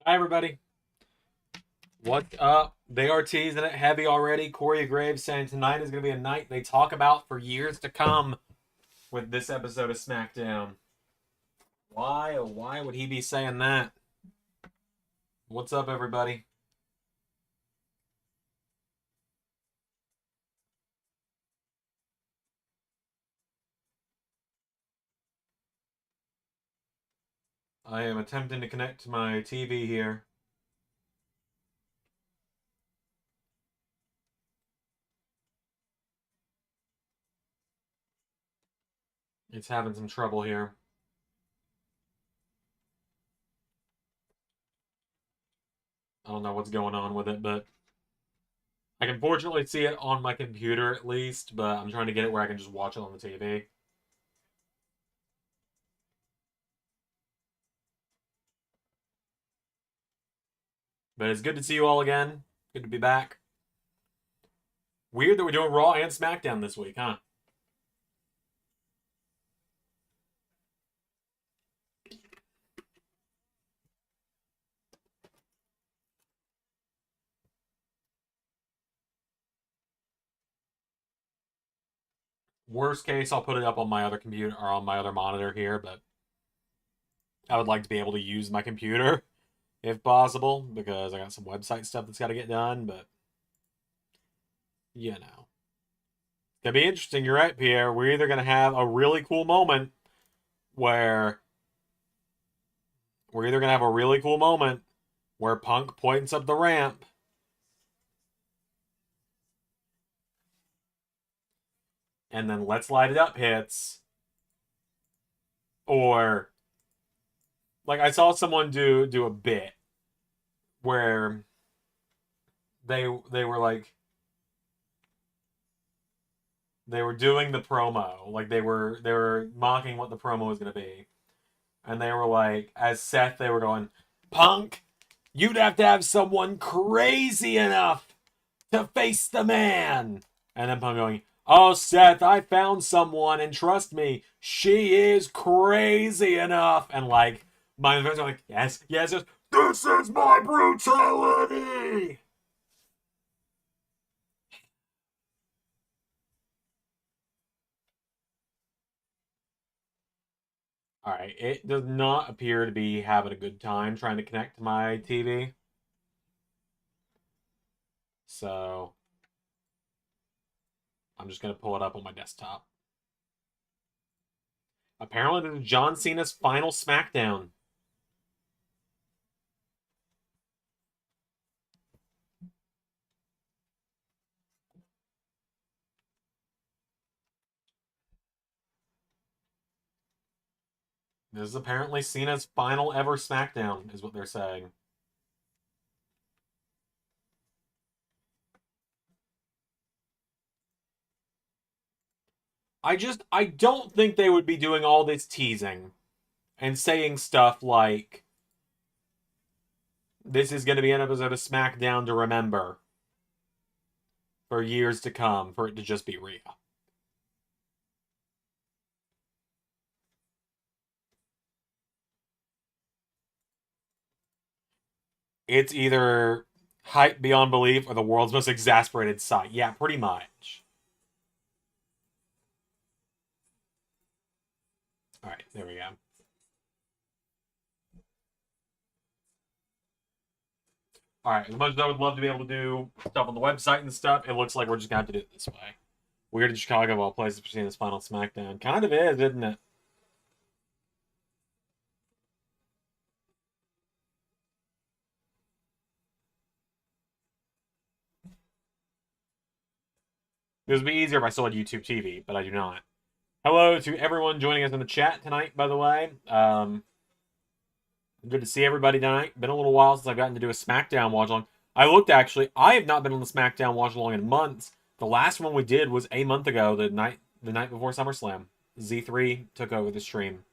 Hi, everybody. What's up? They are teasing it heavy already. Corey Graves saying tonight is going to be a night they talk about for years to come with this episode of SmackDown. Why, oh, why would he be saying that? What's up, everybody? I am attempting to connect to my TV here. It's having some trouble here. I don't know what's going on with it, but I can fortunately see it on my computer at least, but I'm trying to get it where I can just watch it on the TV. But it's good to see you all again. Good to be back. Weird that we're doing Raw and SmackDown this week, huh? Worst case, I'll put it up on my other computer or on my other monitor here, but I would like to be able to use my computer if possible because I got some website stuff that's got to get done, but you know. It's going to be interesting. You're right, Pierre. We're either going to have a really cool moment where Punk points up the ramp and then Let's Light It Up hits, or like I saw someone do a bit where they were like they were doing the promo, like they were mocking what the promo was going to be, and they were like, as Seth, they were going, Punk, you'd have to have someone crazy enough to face the man. And then Punk going, oh, Seth, I found someone, and trust me, she is crazy enough. And like, my friends are like, yes, yes, yes, this is my brutality. All right, it does not appear to be having a good time trying to connect to my TV. So I'm just going to pull it up on my desktop. Apparently, this is John Cena's final SmackDown. This is apparently Cena's final ever SmackDown, is what they're saying. I don't think they would be doing all this teasing and saying stuff like, this is going to be an episode of SmackDown to remember for years to come, for it to just be Rhea. It's either hype beyond belief or the world's most exasperated sight. Yeah, pretty much. All right, there we go. All right, as much as I would love to be able to do stuff on the website and stuff, it looks like we're just going to have to do it this way. Weird in Chicago of all places for seeing this final SmackDown. Kind of is, isn't it? It would be easier if I still had YouTube TV, but I do not. Hello to everyone joining us in the chat tonight, by the way. Good to see everybody tonight. Been a little while since I've gotten to do a SmackDown watch along. I looked actually. I have not been on the SmackDown watch along in months. The last one we did was a month ago, the night before SummerSlam. Z3 took over the stream,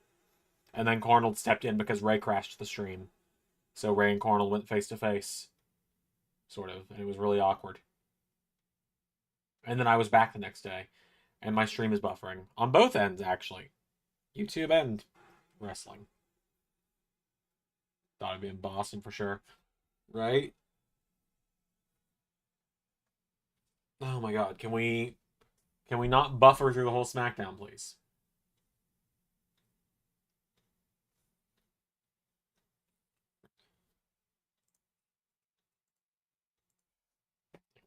and then Carnold stepped in because Ray crashed the stream. So Ray and Carnold went face to face, sort of, and it was really awkward. And then I was back the next day, and my stream is buffering on both ends actually, YouTube and wrestling. Thought it'd be in Boston for sure. Right? Oh my god, can we not buffer through the whole SmackDown, please?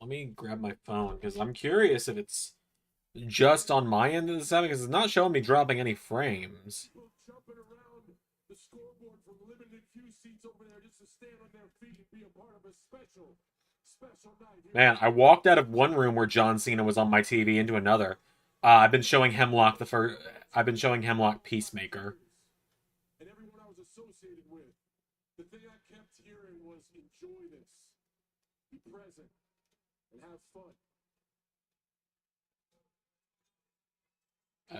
Let me grab my phone because I'm curious if it's just on my end of the setting because it's not showing me dropping any frames. Man, I walked out of one room where John Cena was on my TV into another. I've been showing Hemlock the first. I've been showing Hemlock Peacemaker. And everyone I was associated with, the thing I kept hearing was enjoy this, be present, and have fun.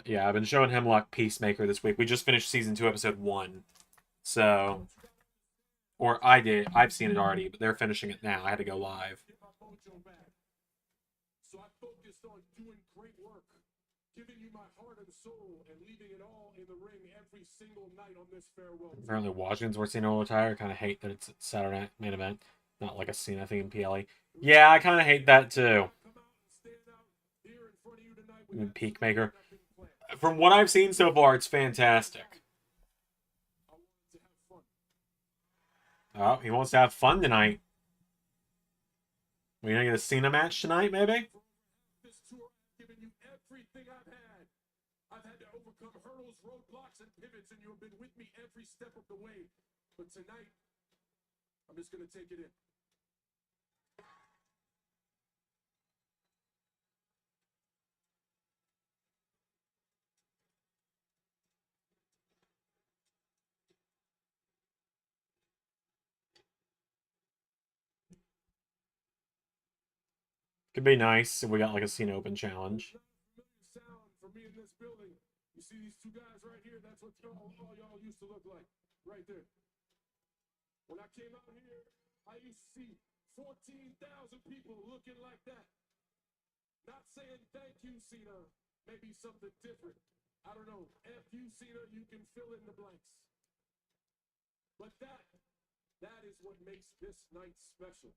Yeah, I've been showing Hemlock Peacemaker this week. We just finished season 2, episode 1. So, or I did. I've seen it already, but they're finishing it now. I had to go live. So I focused on doing great work, giving you my heart and soul, and leaving it all in the ring every single night on this farewell. Apparently, Washington's where Cena will retire. Kind of hate that it's a Saturday night main event, not like a Cena thing in PLE. Yeah, I kind of hate that too. Peakmaker. From what I've seen so far, it's fantastic. Oh, he wants to have fun tonight. We're gonna get a Cena match tonight, maybe? This tour has given you everything I've had. I've had to overcome hurdles, roadblocks, and pivots, and you have been with me every step of the way. But tonight, I'm just gonna take it in. Could be nice if we got like a Cena Open challenge. Sound for me in this building. You see these two guys right here? That's what all y'all used to look like, right there. When I came out here, I used to see 14,000 people looking like that. Not saying thank you, Cena. Maybe something different. I don't know. F you, Cena, you can fill in the blanks. But that is what makes this night special.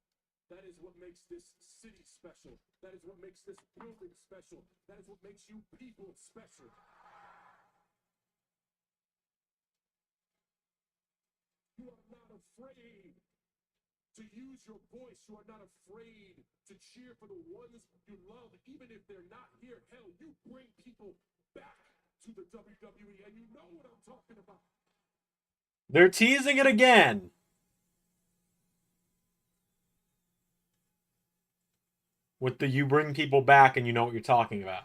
That is what makes this city special. That is what makes this building special. That is what makes you people special. You are not afraid to use your voice. You are not afraid to cheer for the ones you love, even if they're not here. Hell, you bring people back to the WWE, and you know what I'm talking about. They're teasing it again. With the you bring people back and you know what you're talking about.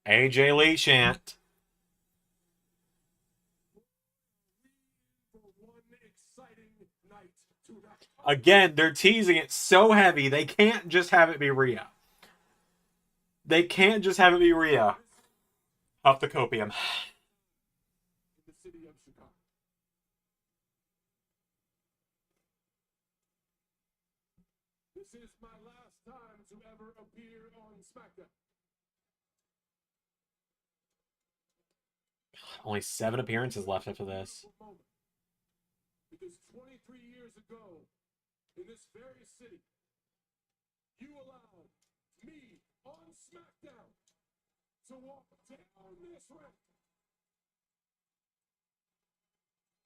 AJ Lee chant. Again, they're teasing it so heavy, they can't just have it be Rhea. They can't just have it be Rhea. Off the copium. The city of Chicago. This is my last time to ever appear on SmackDown. Only 7 appearances left after this. Because 23 years ago, in this very city, you allowed me on SmackDown to walk down this ramp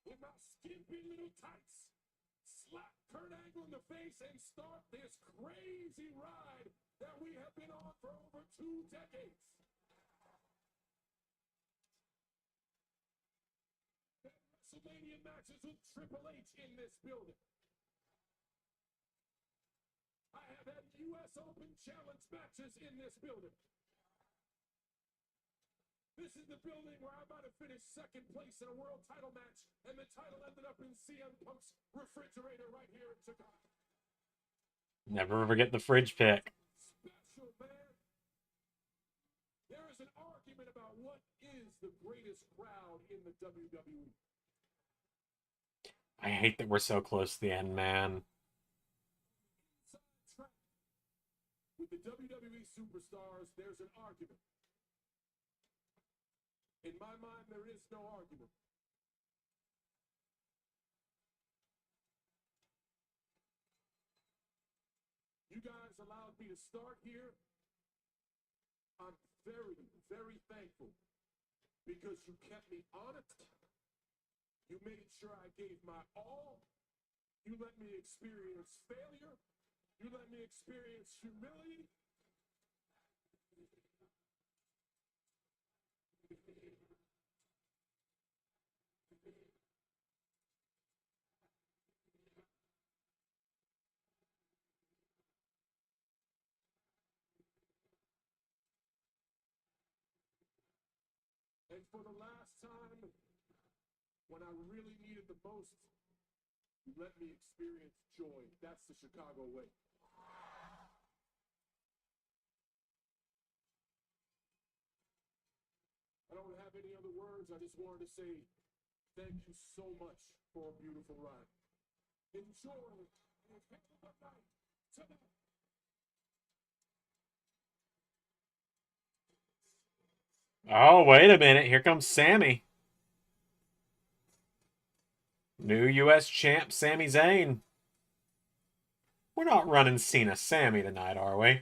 in my skimpy little tights, slap Kurt Angle in the face, and start this crazy ride that we have been on for over 2 decades. WrestleMania matches with Triple H in this building. I have had U.S. Open Challenge matches in this building. This is the building where I might have finished second place in a world title match, and the title ended up in CM Punk's refrigerator right here in Chicago. Never forget the fridge pick. Special, man. There is an argument about what is the greatest crowd in the WWE. I hate that we're so close to the end, man. With the WWE superstars, there's an argument. In my my mind, there is no argument. You guys allowed me to start here. I'm very, very thankful because you kept me honest. You made sure I gave my all. You let me experience failure. You let me experience humility. And for the last time, when I really needed the most, you let me experience joy. That's the Chicago way. I don't have any other words. I just wanted to say thank you so much for a beautiful ride. Enjoy and have a good night tonight. Oh, wait a minute. Here comes Sammy. New U.S. champ Sami Zayn. We're not running Cena Sammy tonight, are we?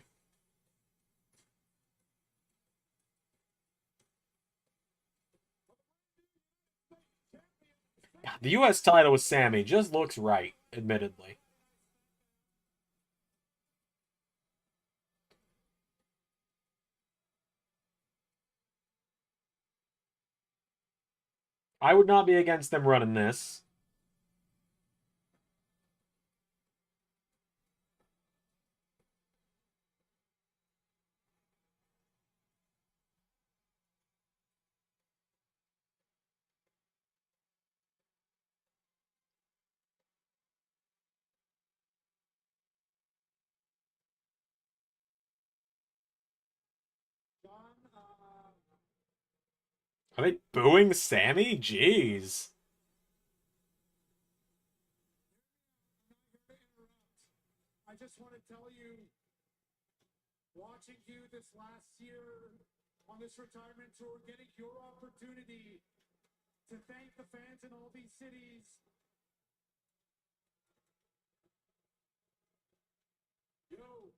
The U.S. title with Sammy just looks right, admittedly. I would not be against them running this. Are they booing Sammy? Jeez. I just want to tell you, watching you this last year on this retirement tour, getting your opportunity to thank the fans in all these cities. Yo,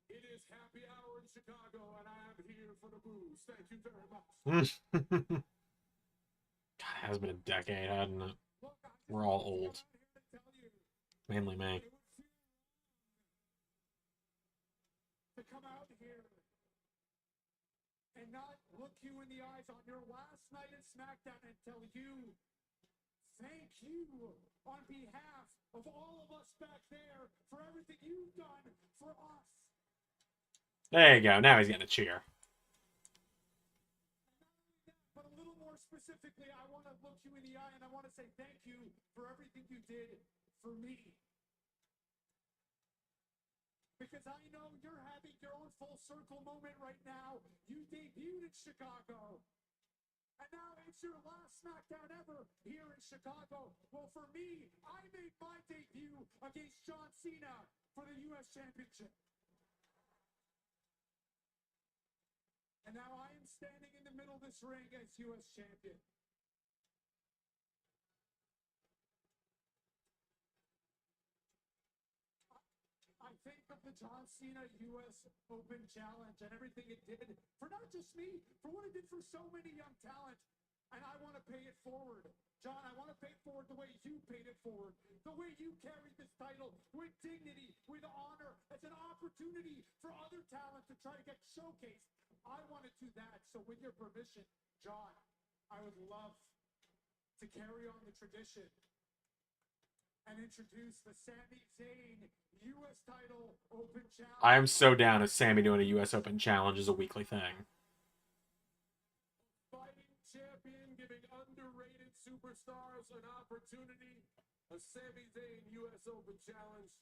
it is happy hour in Chicago, and I am here for the booze. Thank you very much. God, it has been a decade, hasn't it? We're all old. Mainly me. To come out here and not look you in the eyes on your last night at SmackDown and tell you thank you on behalf of all of us back there for everything you've done for us. There you go. Now he's getting a cheer. But a little more specifically, I want to look you in the eye and I want to say thank you for everything you did for me. Because I know you're having your own full circle moment right now. You debuted in Chicago. And now it's your last SmackDown ever here in Chicago. Well, for me, I made my debut against John Cena for the U.S. Championship. And now I am standing in the middle of this ring as U.S. Champion. I think of the John Cena U.S. Open Challenge and everything it did for not just me, for what it did for so many young talent. And I want to pay it forward. John, I want to pay it forward the way you paid it forward. The way you carried this title with dignity, with honor, as an opportunity for other talent to try to get showcased. I want to do that. So with your permission, John, I would love to carry on the tradition and introduce the Sami Zayn U.S. title Open Challenge. I am so down as Sammy doing a U.S. Open Challenge as a weekly thing. Fighting champion, giving underrated superstars an opportunity. A Sami Zayn U.S. Open Challenge.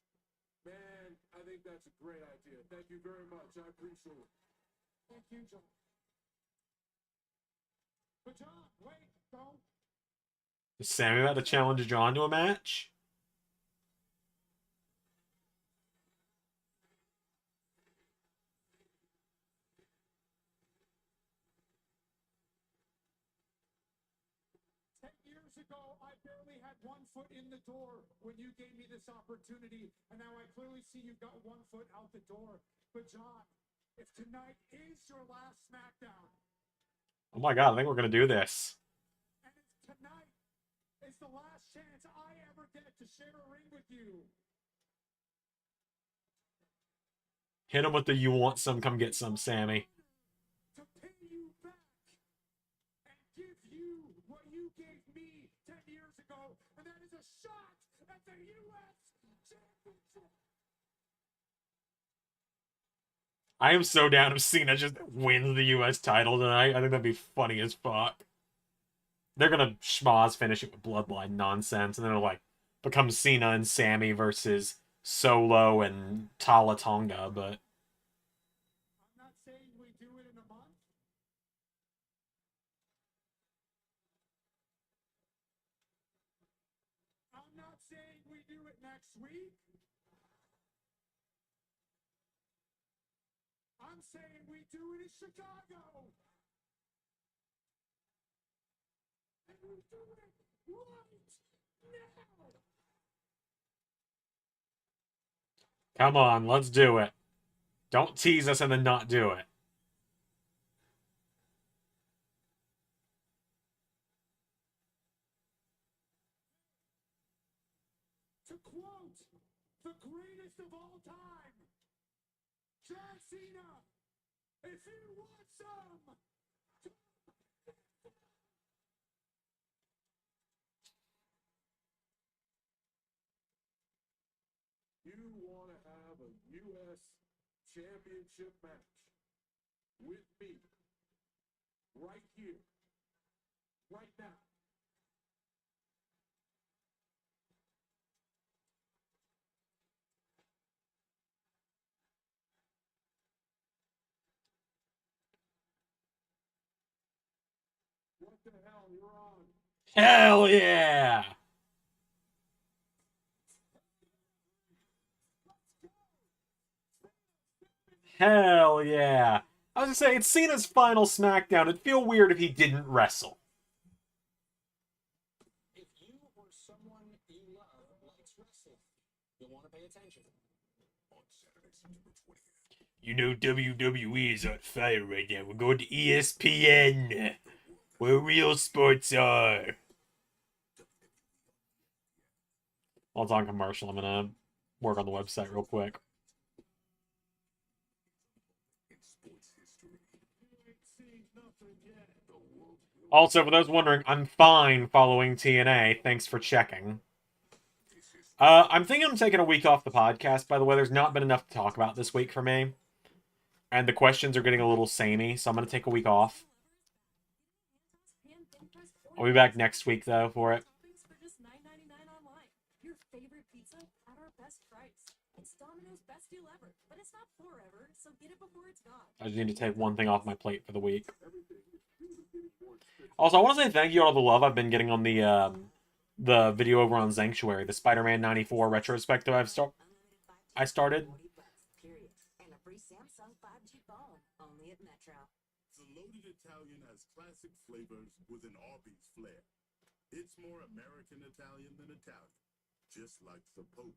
Man, I think that's a great idea. Thank you very much. I appreciate it. Thank you, John. But John, wait, don't. Is Sammy about to challenge John to a match? years ago, I barely had 1 foot in the door when you gave me this opportunity, and now I clearly see you've got 1 foot out the door. But John, if tonight is your last SmackDown, Oh my god, I think we're gonna do this. and if tonight is the last chance I ever get to share a ring with you, Hit him with the "you want some, come get some," Sammy. to pay you back and give you what you gave me 10 years ago, and that is a shot at the U.S. Championship. I am so down if Cena just wins the U.S. title tonight. I think that'd be funny as fuck. They're gonna schmoz finish it with bloodline nonsense, and then it'll like become Cena and Sammy versus Solo and Tala Tonga, but I'm not saying we do it in a month. I'm not saying we do it next week. I'm saying we do it in Chicago. And we do it right now. come on, let's do it. Don't tease us and then not do it. To quote the greatest of all time, John Cena, if you want some, you want to have a U.S. Championship match with me right here, right now. What the hell, you're on. Hell yeah! Hell yeah! I was gonna say, it's Cena's final SmackDown. It'd feel weird if he didn't wrestle. If you or someone you love likes wrestling, you'll want to pay attention. On Saturday, September 20th. You know WWE is on fire right now. We're going to ESPN, where real sports are. While it's on commercial, I'm gonna work on the website real quick. Also, for those wondering, I'm fine following TNA. Thanks for checking. I'm thinking I'm taking a week off the podcast, by the way. There's not been enough to talk about this week for me. And the questions are getting a little samey, so I'm going to take a week off. I'll be back next week, though, for it. For just $9.99 online. Your favorite pizza at our best price. It's Domino's best deal ever, but it's not forever, so get it before it's gone. I just need to take one thing off my plate for the week. Also, I want to say thank you to all the love I've been getting on the video over on Sanctuary, the Spider-Man 94 retrospective I started. Period. And a free Samsung 5G phone, only at Metro. The loaded Italian has classic flavors with an Arby's flair. It's more American Italian than Italian, just like the Pope.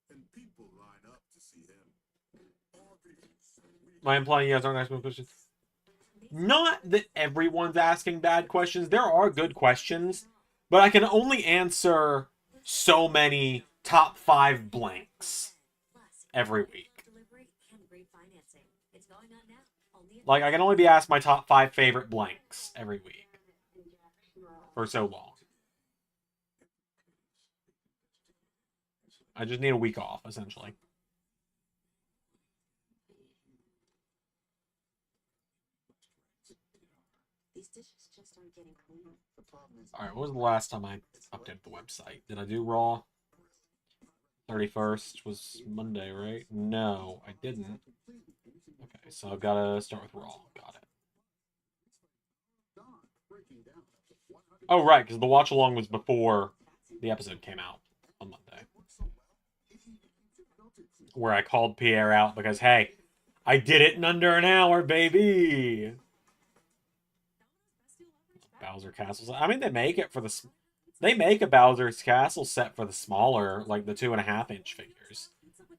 And people line up to see him. Arby's. Am I implying you guys aren't asking questions? Not that everyone's asking bad questions. There are good questions, but I can only answer so many top 5 blanks every week. Like, I can only be asked my top 5 favorite blanks every week. For so long. I just need a week off, essentially. These dishes just aren't getting cleaner. Alright, what was the last time I updated the website? Did I do Raw? 31st was Monday, right? No, I didn't. Okay, so I've got to start with Raw. Got it. Oh, right, because the watch-along was before the episode came out on Monday. Where I called Pierre out because, hey, I did it in under an hour, baby! Bowser Castles. I mean, they make it for the... They make a Bowser's Castle set for the smaller, like the 2.5-inch figures.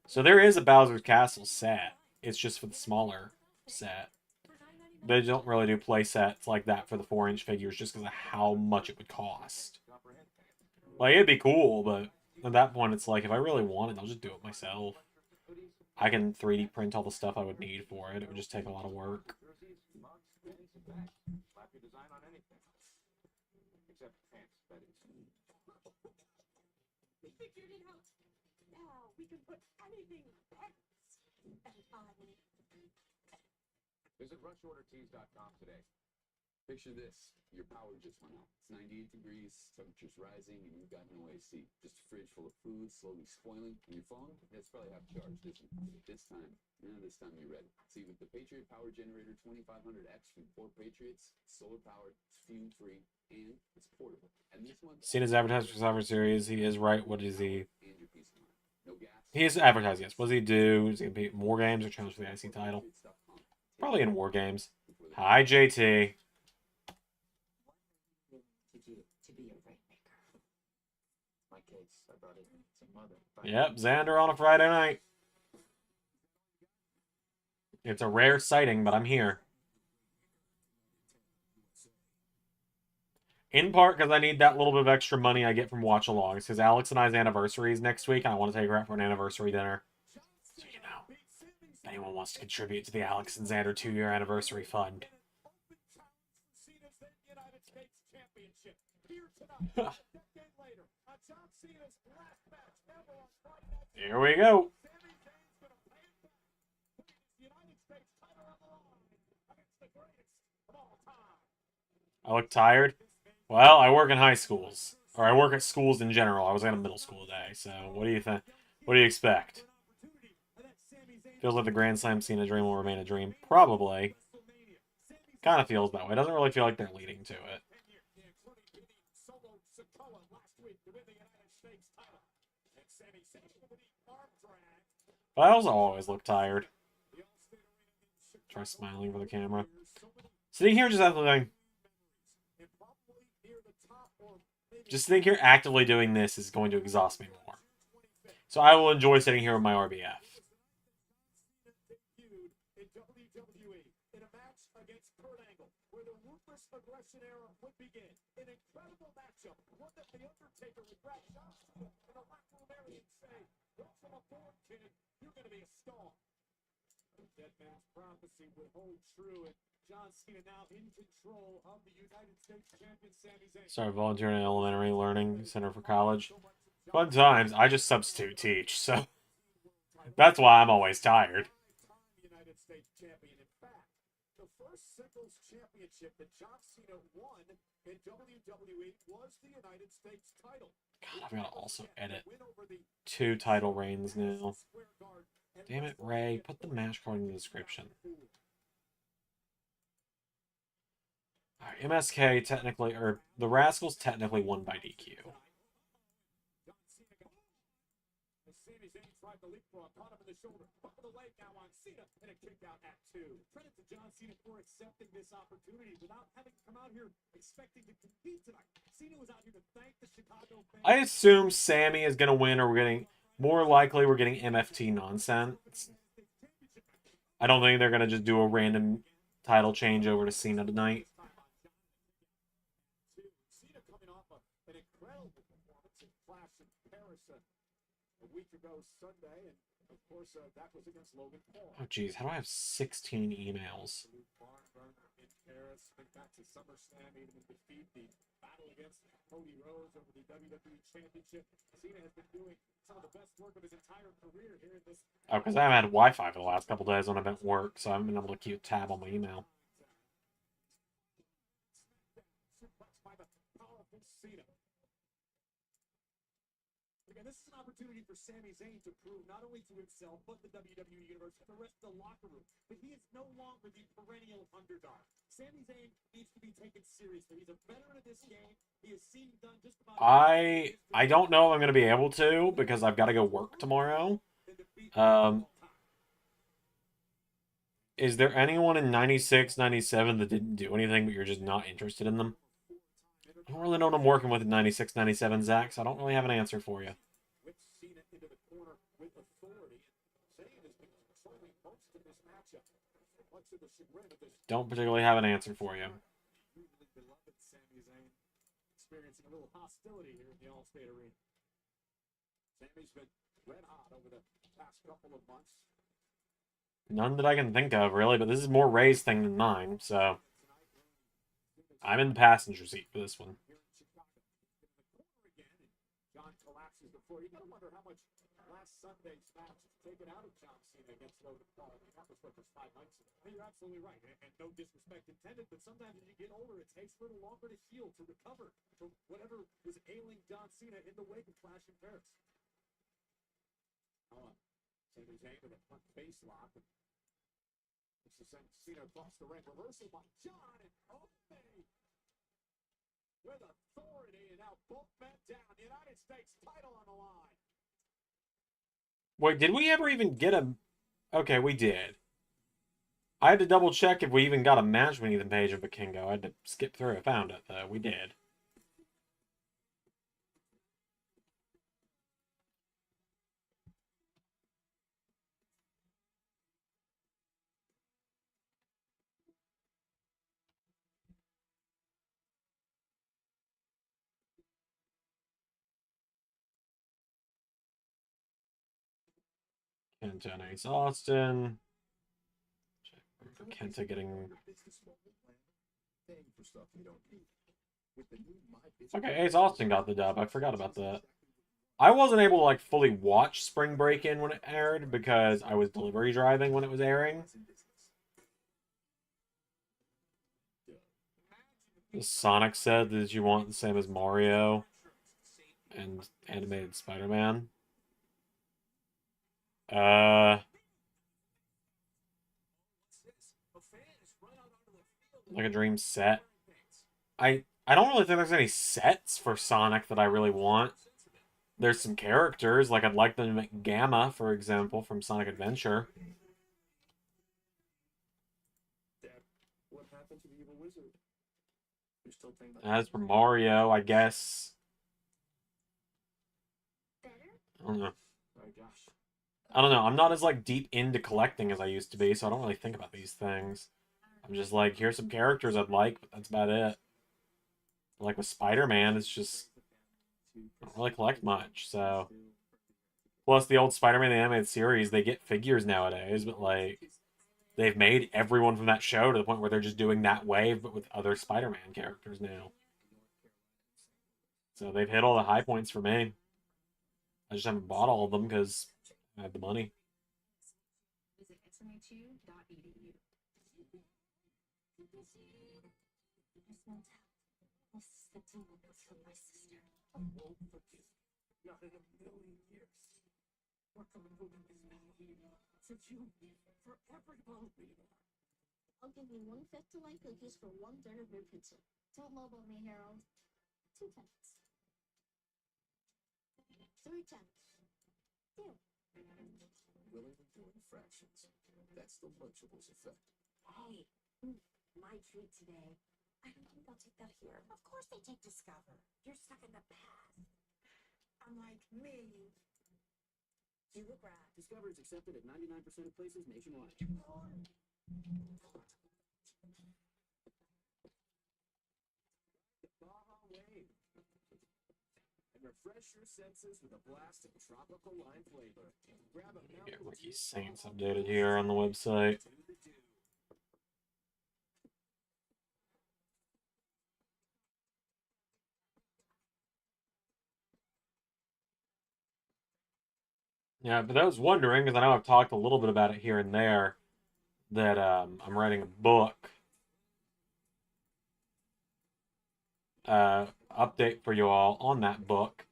So there is a Bowser's Castle set. It's just for the smaller set. They don't really do play sets like that for the 4-inch figures just because of how much it would cost. Like, it'd be cool, but at that point, it's like, if I really want it, I'll just do it myself. I can 3D print all the stuff I would need for it. It would just take a lot of work. We figured it out. Now we can put anything pets and on it. Visit rushordertees.com today. Picture this. Your power just went out. It's 98 degrees, temperature's rising, and you've got no AC. Just a fridge full of food slowly spoiling. And your phone? It's probably half charged, isn't it? This time you're ready. See, with the Patriot Power Generator 2500X from Port Patriots, solar powered, it's fume free, and it's portable. And this one. Cena's advertised for Survivor Series. He is right. What is he? And your peace of mind. No gas. He is advertised, yes. What does he do? Is he going to be more games or challenge for the IC title? Probably in War Games. Hi, JT. To be a rainmaker. My case, I brought it to mother. Yep, Xander on a Friday night. It's a rare sighting, but I'm here. In part because I need that little bit of extra money I get from watch-alongs. Because Alex and I's anniversary is next week, and I want to take her out for an anniversary dinner. So, you know, if anyone wants to contribute to the Alex and Xander 2-year anniversary fund. Here we go. I look tired. Well, I work in high schools. Or I work at schools in general. I was at a middle school today, so what do you think? What do you expect? Feels like the Grand Slam Cena dream will remain a dream. Probably. Kind of feels that way. It doesn't really feel like they're leading to it. But I also always look tired. Try smiling for the camera. Sitting here just actively actively doing this is going to exhaust me more. So I will enjoy sitting here with my RBF. Aggression era would begin. An incredible matchup. One that the Undertaker would grab John Cena in a locker room area and say, "Welcome aboard, kid. You're going to be a star." The dead man's prophecy would hold true, and John Cena now in control of the United States champion Sami Zayn. Started volunteering at Elementary Learning Center for College. Fun times. I just substitute teach, so that's why I'm always tired. United States champion. The first singles championship that John Cena won in WWE was the United States title. God, I've got to also edit 2 title reigns now. Damn it, Ray. Put the match card in the description. Alright, MSK technically, or the Rascals technically won by DQ. The leapfrog caught him in the shoulder, up the leg now on Cena, and a kick out at 2. Credit to John Cena for accepting this opportunity without having to come out here expecting to compete tonight. Cena was out here to thank the Chicago fans. I assume Sammy is going to win, or we're getting, more likely we're getting MFT nonsense. I don't think they're going to just do a random title change over to Cena tonight. Cena coming off an incredible performance in Clash in Paris a week ago Sunday, and of course that was against Logan Paul. Oh geez, how do I have 16 emails? In Paris, think back to SummerSlam, even in defeat, the battle against Cody Rhodes over the WWE Championship. Cena has been doing some of the best work of his entire career here in this. Oh, because I haven't had Wi-Fi for the last couple days when I've been at work, so I haven't been able to keep a tab on my email. By the powerful Cena. Again, this is an opportunity for Sami Zayn to prove not only to himself, but the WWE Universe and the rest of the locker room, that he is no longer the perennial underdog. Sami Zayn needs to be taken seriously. He's a veteran of this game. He has seen done just about. I don't know if I'm going to be able to, because I've got to go work tomorrow. Is there anyone in 96, 97 that didn't do anything, but you're just not interested in them? I don't really know what I'm working with at 96, 97, Zach, so I don't really have an answer for you. Whips Cena into the corner with authority. Zayn has been controlling most of this matchup. Much to the chagrin of this Don't particularly have an answer for you. hugely beloved Sami Zayn, experiencing a little hostility here in the Allstate Arena. Sami's been red hot over the past couple of months. None that I can think of, really, but this is more Ray's thing than mine, so I'm in the passenger seat for this one. Here in Chicago, in the corner again, and John collapses the floor. You gotta wonder how much last Sunday's match has taken out of John Cena against Logan Paul. I mean, that was what, just 5 nights ago. I mean, you're absolutely right, and no disrespect intended, but sometimes as you get older, it takes a little longer to heal, to recover from whatever was ailing John Cena in the wake of Clash in Paris. Sami Zayn with a front face lock. This is Cena across the ring. Reversal by John, and Wwe with authority, and now both men down. The United States title on the line. Wait, did we ever even get a... Okay, we did. I had to double check if we even got a match with Ethan Page and Vikingo. I had to skip through. I found it, though. We did. Kenta and Ace Austin. Kenta getting... Okay, Ace Austin got the dub. I forgot about that. I wasn't able to, like, fully watch Spring Break-In when it aired because I was delivery driving when it was airing. Sonic said that you want the same as Mario and animated Spider-Man. Like a dream set. I don't really think there's any sets for Sonic that I really want. There's some characters, like I'd like them to make Gamma, for example, from Sonic Adventure. What happened to the evil wizard? You're still thinking about As for Mario, I guess... I don't know. oh gosh. I don't know. I'm not as, like, deep into collecting as I used to be, so I don't really think about these things. I'm just like, here's some characters I'd like, but that's about it. Like with Spider-Man, it's just... I don't really collect much, so... Plus, the old Spider-Man the Animated Series, they get figures nowadays, but, like... They've made everyone from that show to the point where they're just doing that wave, but with other Spider-Man characters now. So they've hit all the high points for me. I just haven't bought all of them because I have the money. Visit xmh2.edu. This is the demon who killed my sister. I won't forgive you. Not in a million years. What can we do in this battle here? For you, for everybody. I'll give you 1/5 Delight cookies for 1/3 of your pizza. Don't lowball me, Harold. 2 tenths. 3 tenths. Deal. Willing to do in fractions. That's the Lunchables effect. Hey, my treat today. I don't think they'll take that here. Of course they take Discover. You're stuck in the past. Unlike me. You regret. Discover is accepted at 99% of places nationwide. Baja Wave. And refresh your senses with a blast of tropical lime flavor. Grab a Get Ricky Saints updated here on the website. Yeah, but I was wondering, because I know I've talked a little bit about it here and there, that I'm writing a book. Update for you all on that book.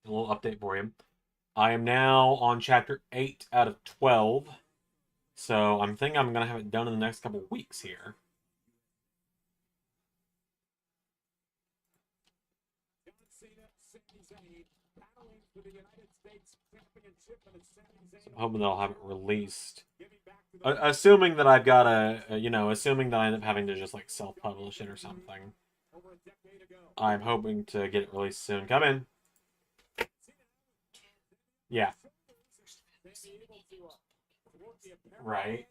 A little update for you. I am now on chapter 8 out of 12. So I'm thinking I'm going to have it done in the next couple weeks here. John Cena, Sami Zayn, battling for the United States Championship, and it's Sami Zayn So I'm hoping they'll have it released giving back Assuming that I've got assuming that I end up having to just like self-publish it or something. I'm hoping to get it released soon. Come in. Yeah. Right.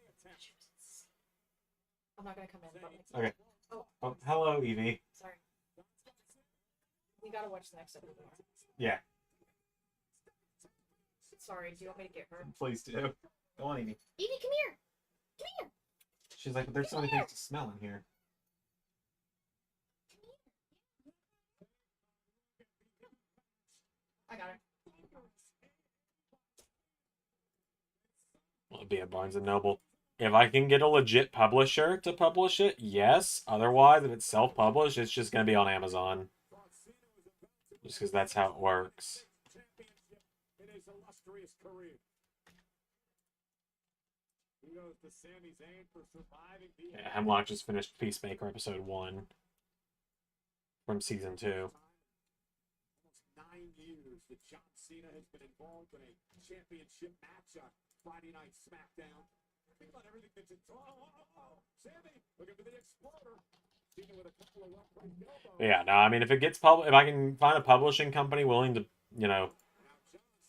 I'm not gonna come in. But Okay. Oh, Oh, hello, Evie. sorry. You gotta watch the next episode. Yeah. Sorry, do you want me to get her? Please do. Go on, Evie. Evie, come here! Come here! She's like, but there's so many things to smell in here. I got her. Well, it'd be at Barnes & Noble. If I can get a legit publisher to publish it, yes. Otherwise, if it's self-published, it's just going to be on Amazon. Just because that's how it works. Yeah, Hemlock just finished Peacemaker episode 1 from season 2. 9 years that John Cena has been involved in a championship match on Friday Night Smackdown. Think about everything that's Sammy, looking for the exploder. Cena with a couple of left-right elbows. Yeah, no, I mean, if it gets if I can find a publishing company willing to,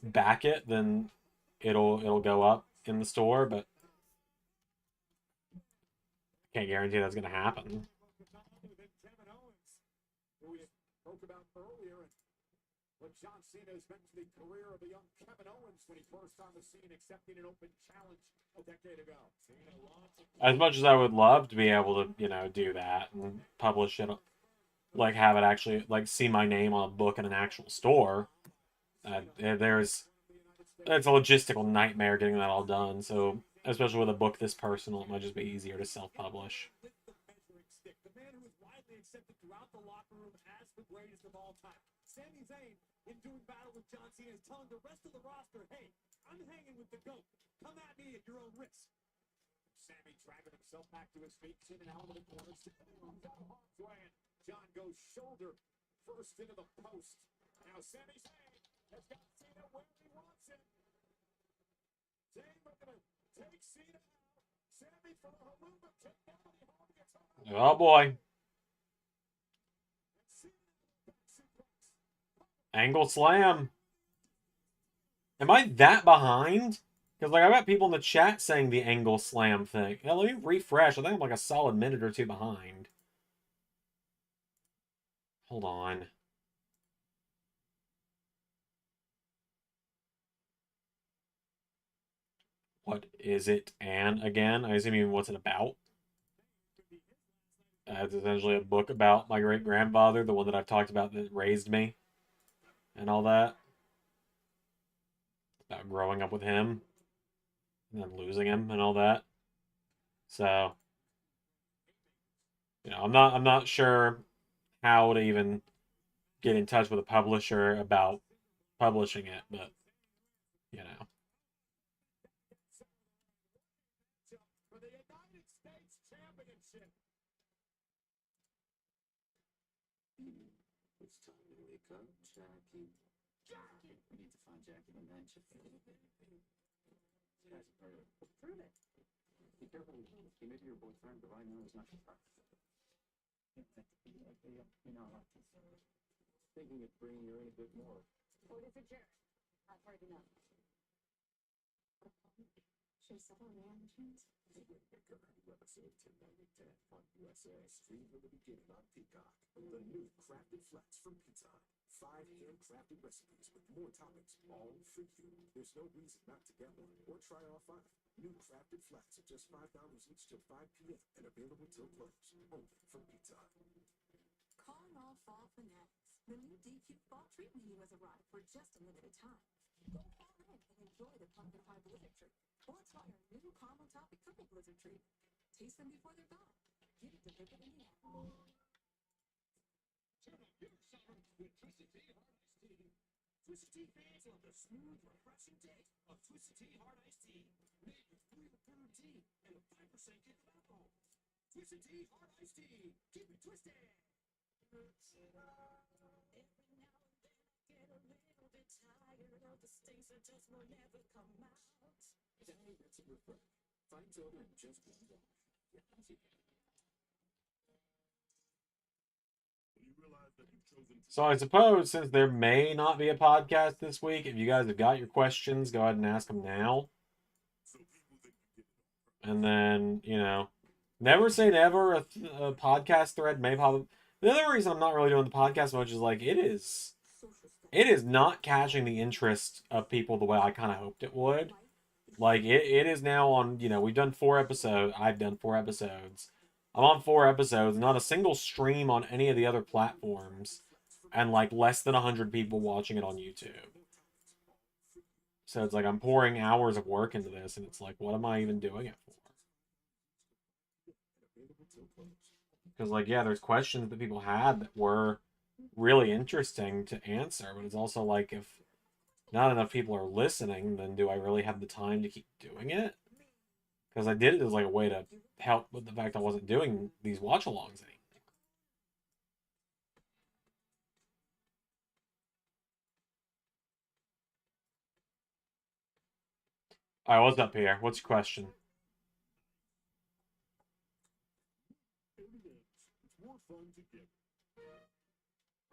back it, then it'll go up in the store, but I can't guarantee that's going to happen. Who we spoke about earlier, and what John Cena has meant to the career of the young Kevin Owens when he burst on the scene, accepting an open challenge a decade ago. As much as I would love to be able to, do that and publish it, like have it actually, like see my name on a book in an actual store, it's a logistical nightmare getting that all done. So, especially with a book this personal, it might just be easier to self-publish. The man who is widely accepted throughout the locker room as the greatest of all time. Sami Zayn, in doing battle with John Cena, is telling the rest of the roster, hey, I'm hanging with the GOAT. Come at me at your own risk. Sami dragging himself back to his feet, chin and out of the corner. Sami moves out of harm's way, and John goes shoulder first into the post. Now Sami Zayn has got Cena where he wants him. Zayn looking to take Cena out. Sami for the Haruba kick down the home gets on. Oh boy. Angle slam. Am I that behind? Because, like, I got people in the chat saying the angle slam thing. Yeah, let me refresh. I think I'm like a solid minute or two behind. Hold on. What is it, Anne, again? I assume even what's it about? It's essentially a book about my great-grandfather, the one that I've talked about that raised me. And all that. About growing up with him. And then losing him and all that. So, I'm not sure how to even get in touch with a publisher about publishing it, but For the United States Championship. It's time to wake up, Jackie. Jackie! We need to find Jackie and then Chip. This guy's a bird. Prove it. Be careful. He may be your boyfriend, but I know he's not your friend. You know, like thinking of bringing her in a bit more. What is a jerk? I've heard enough. Should we settle arrangements? Episode 10/10 on USA. Stream from the beginning on Peacock. The new Crafted Flats from Pizza Hut. 5 handcrafted recipes with more toppings, all for you. There's no reason not to get one or try all 5. New Crafted Flats at just $5 each till 5 p.m. and available till close. Only from Pizza Hut. Calling all fall fanatics. The new DQ fall treat menu has arrived for just a limited time. Go all in and enjoy the pumpkin pie blizzard treat. Or try our new caramel toffee cookie blizzard treat. Taste them before they're gone. Get it delivered in the app. Turn up your summer with Twisted Tea Hard Iced Tea. Twisted Tea fans love the smooth, refreshing taste of Twisted Tea Hard Iced Tea. Made with real brewed tea and a 5% kick of alcohol. Twisted Tea Hard Iced Tea. Keep it twisted. Every now and then I get a little bit tired of the stains that just will never come out. Dang, that's a refresh. Fight's over in just one wash. Yeah, easy. When you realize that you've chosen So I suppose since there may not be a podcast this week, if you guys have got your questions, go ahead and ask them now. so people think you get it. And then, you know, never say never. A podcast thread may pop up. The other reason I'm not really doing the podcast much is like it is not catching the interest of people the way I kind of hoped it would. Like it is now on, you know, we've done 4 episodes. I've done 4 episodes. I'm on 4 episodes, not a single stream on any of the other platforms, and like less than 100 people watching it on YouTube. So it's like I'm pouring hours of work into this, and it's like, what am I even doing it for? Because, like, yeah, there's questions that people had that were really interesting to answer, but it's also like, if not enough people are listening, then do I really have the time to keep doing it? Because I did it as like a way to help with the fact I wasn't doing these watch-alongs anymore. All right, what's up here? What's your question? It's more fun to give.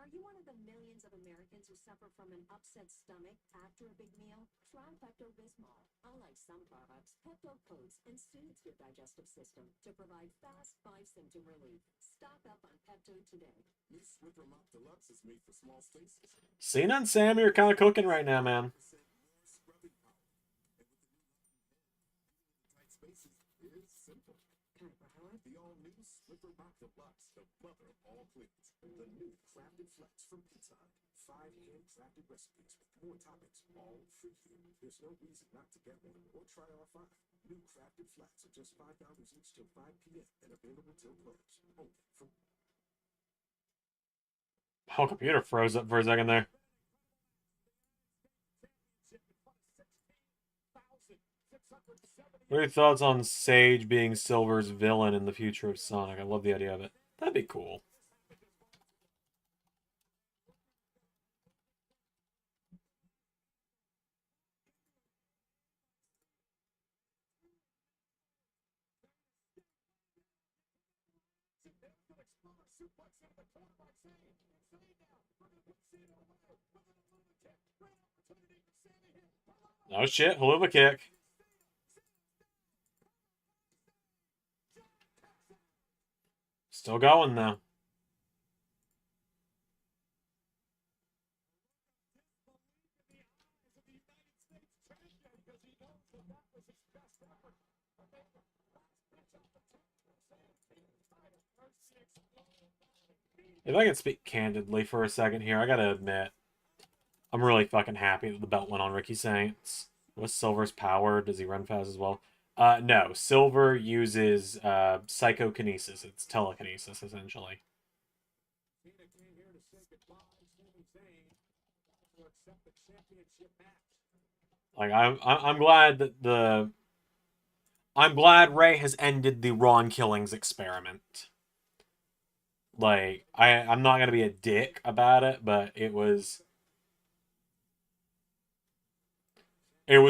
Are you one of the millions of Americans who suffer from an upset stomach after a big meal? Try Pepto-Bismol. Unlike some products, Pepto coats and soothes your digestive system to provide fast 5-symptom relief. Stock up on Pepto today. New Swiffer Mop Deluxe is made for small spaces. Cena and Sam, you're kind of cooking right now, man. Scrubbing power. And with the new tight spaces, it is simple. The all-new Swiffer Mop Deluxe, the mother of all cleans. The new crafted flats from Pizza Hut. 5 hand-crafted recipes with more toppings, all free. There's no reason not to get one or try all 5. New crafted flats are just $5 each till 5 p.m. and available till close. Only from... Oh, computer froze up for a second there. What are your thoughts on Sage being Silver's villain in the future of Sonic? I love the idea of it. That'd be cool. Oh shit, haluva kick. Still going though. If I can speak candidly for a second here, I gotta admit, I'm really fucking happy that the belt went on Ricky Saints. What's Silver's power? Does he run fast as well? No. Silver uses psychokinesis. It's telekinesis, essentially. Cena came here to say goodbye to Cena and Zayn to accept the championship match. Like I'm glad that I'm glad Ray has ended the Ron Killings experiment. Like I'm not gonna be a dick about it, but it was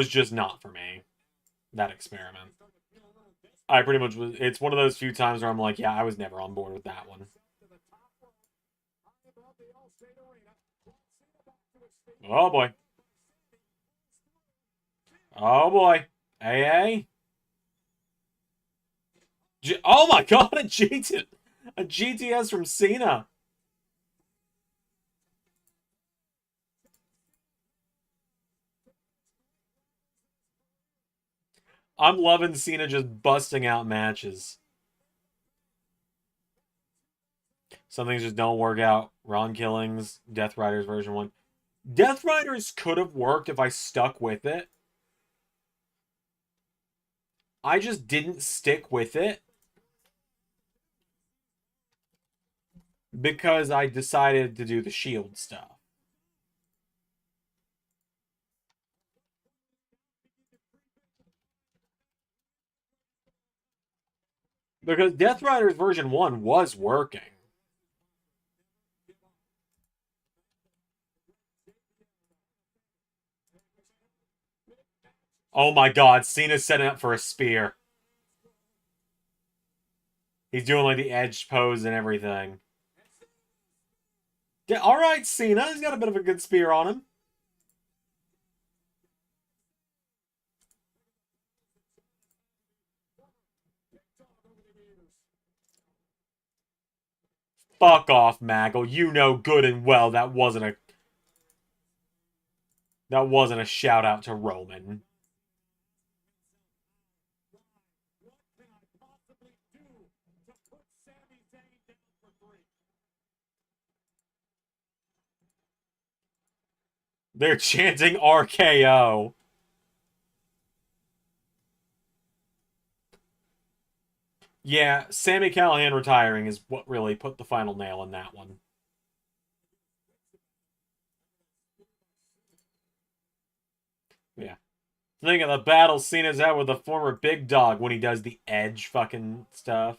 just not for me, that experiment. I pretty much was. It's one of those few times where I'm like, yeah, I was never on board with that one. Oh boy. Oh boy. AA. Oh my god, a GTS from Cena. I'm loving Cena just busting out matches. Some things just don't work out. Ron Killings, Death Riders version 1. Death Riders could have worked if I stuck with it. I just didn't stick with it. Because I decided to do the Shield stuff. Because Death Riders version 1 was working. Oh my god, Cena's setting up for a spear. He's doing like the edge pose and everything. Yeah, all right, Cena. He's got a bit of a good spear on him. Fuck off, Maggle. You know good and well that wasn't a shout out to Roman. What can I possibly do to put Sami Zayn down for 3? They're chanting RKO. Yeah, Sami Callihan retiring is what really put the final nail in that one. Yeah. Think of the battle Cena's had with the former Big Dog when he does the edge fucking stuff.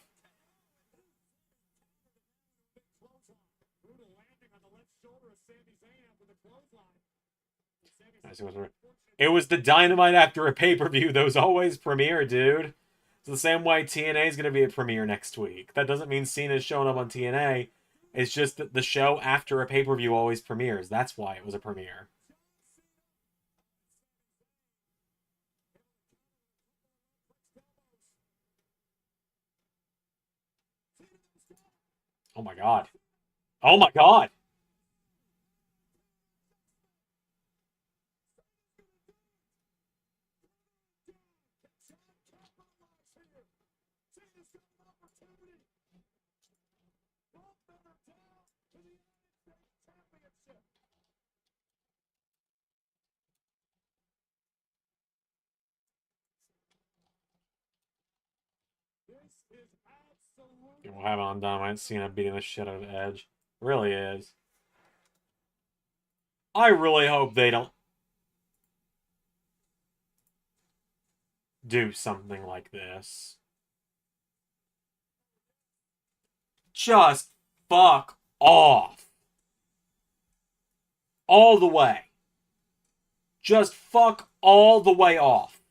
It was the Dynamite after a pay-per-view. Those always premiere, dude. It's the same way TNA is going to be a premiere next week. That doesn't mean Cena's showing up on TNA. It's just that the show after a pay-per-view always premieres. That's why it was a premiere. Oh my god. Oh my god. We'll have it on Dynamite. Cena beating the shit out of Edge. Really is. I really hope they don't do something like this. Just fuck off. All the way. Just fuck all the way off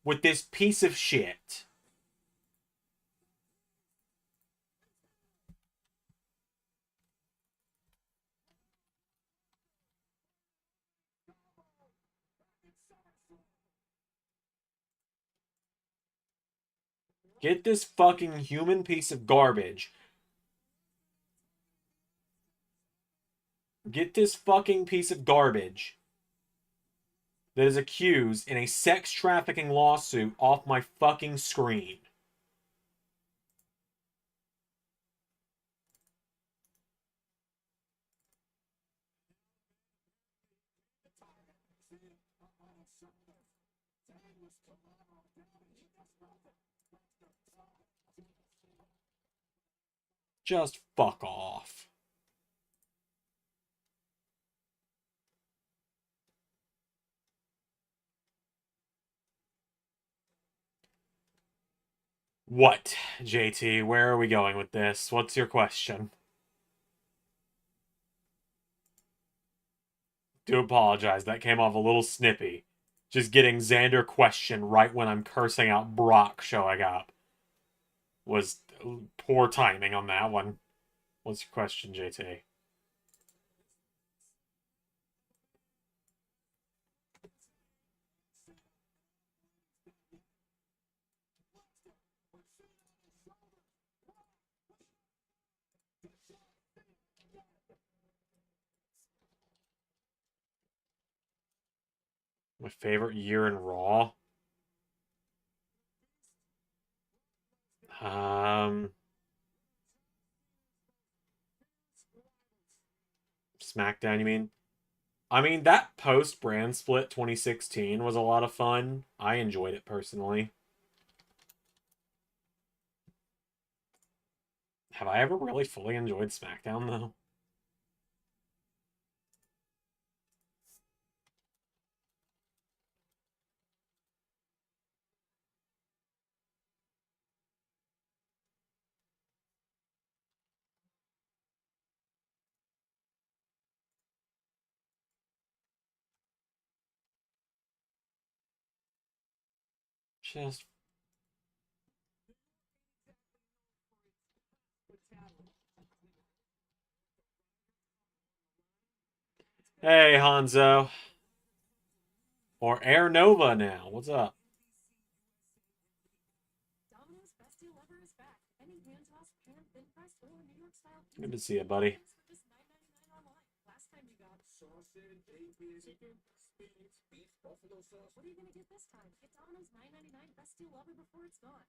with this piece of shit. Get this fucking human piece of garbage. Get this fucking piece of garbage that is accused in a sex trafficking lawsuit off my fucking screen. Just fuck off. What, JT? Where are we going with this? What's your question? Do apologize. That came off a little snippy. Just getting Xander question right when I'm cursing out Brock showing up was poor timing on that one. What's your question, JT? My favorite year in Raw? SmackDown, you mean? I mean, that post-brand split 2016 was a lot of fun. I enjoyed it personally. Have I ever really fully enjoyed SmackDown, though? Just Hey, Hanzo. Or Air Nova now. What's up? Domino's best deal ever is back. Any hand tossed, pan, thin crust, or New York style pizza. Good to see you, buddy. For just $9.99 online. Last time you got Sausage, bacon, chicken, spinach, beef, buffalo sauce. What are you gonna get this time? Get Domino's $9.99 best deal ever before it's gone.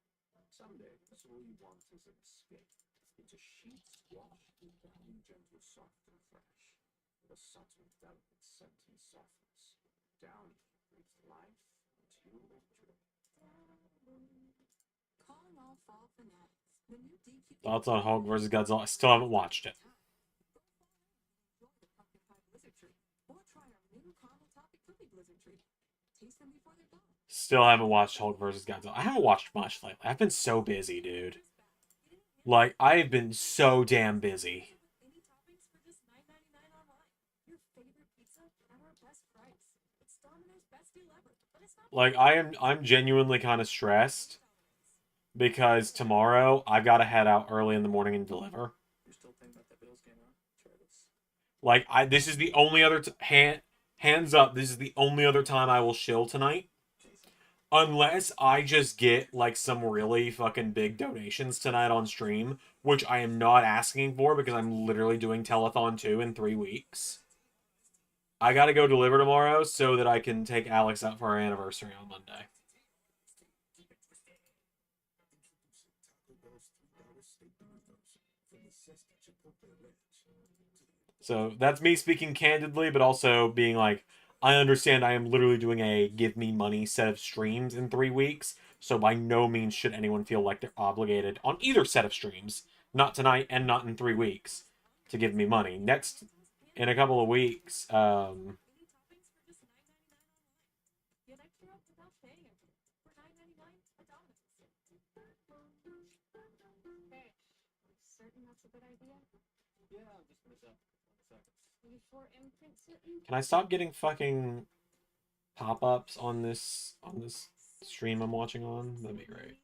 Someday, that's all you want is an escape. Into sheets washed in down gentle, soft and fresh. With a subtle, delicate scent and softness. Down breathes life into your drip. Calling all fall fanatics. The new DQ. Thoughts on Hulk vs. Godzilla? I still haven't watched it. Enjoy the pumpkin pie blizzard treat, or try our new caramel topping cookie blizzard treat. Taste them before they're gone. Still haven't watched Hulk vs. Godzilla. I haven't watched much lately. I've been so busy, dude. Like, I've been so damn busy. Any toppings for just $9.99 online. Your favorite pizza at our best price. It's Domino's best deal ever. But it's not Like, I'm genuinely kind of stressed because tomorrow I've got to head out early in the morning and deliver. You're still thinking about that Bills game, huh? Try this. Like, this is the only other hands up. This is the only other time I will chill tonight, unless I just get like some really fucking big donations tonight on stream, which I am not asking for because I'm literally doing telethon 2 in 3 weeks. I gotta go deliver tomorrow so that I can take Alex out for our anniversary on Monday. So that's me speaking candidly, but also being like, I understand I am literally doing a give me money set of streams in 3 weeks. So by no means should anyone feel like they're obligated on either set of streams, not tonight and not in 3 weeks, to give me money. Next, in a couple of weeks, any toppings for just $9.99 online. Get extra without paying anything. For $9.99 at Domino's. Hey, you certain that's a good idea? Yeah, I'll just finish up. 1 second. You sure imprint certain? can I stop getting fucking pop-ups on this stream I'm watching on? That'd be great.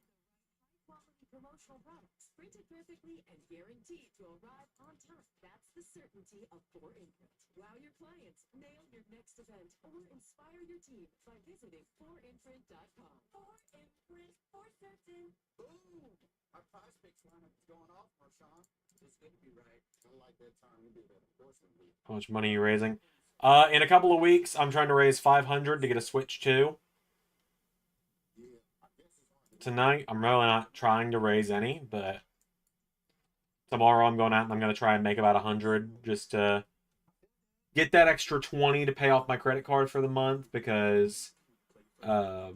Quality promotional products, printed perfectly and guaranteed to arrive on time. That's the certainty of 4imprint. Wow your clients, nail your next event, or inspire your team by visiting 4imprint.com. 4imprint, for certain. Boom! Our prospects line is going off, Marshawn. It's good to be right. I like that time we did that enforcement week. How much money are you raising? In a couple of weeks, I'm trying to raise 500 to get a Switch 2. Tonight, I'm really not trying to raise any, but tomorrow I'm going out and I'm going to try and make about 100 just to get that extra 20 to pay off my credit card for the month because that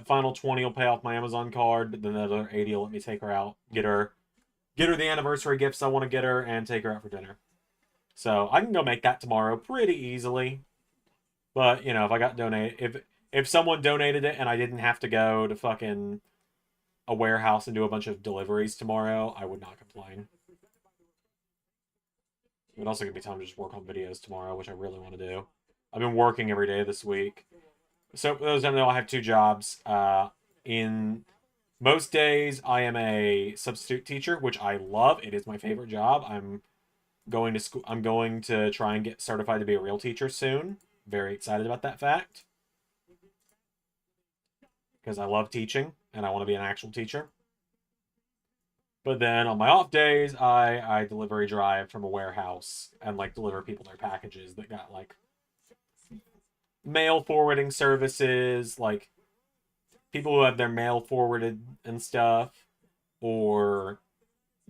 final 20 will pay off my Amazon card, but then the other 80 will let me take her out, get her the anniversary gifts I want to get her, and take her out for dinner. So I can go make that tomorrow pretty easily. But, you know, if I got donated, if someone donated it and I didn't have to go to fucking a warehouse and do a bunch of deliveries tomorrow, I would not complain. It would also give me time to just work on videos tomorrow, which I really want to do. I've been working every day this week. So, for those who don't know, I have 2 jobs. In most days, I am a substitute teacher, which I love. It is my favorite job. I'm going to school. I'm going to try and get certified to be a real teacher soon. Very excited about that fact. Because I love teaching, and I want to be an actual teacher. But then on my off days, I delivery drive from a warehouse and like deliver people their packages that got like mail forwarding services, like people who have their mail forwarded and stuff, or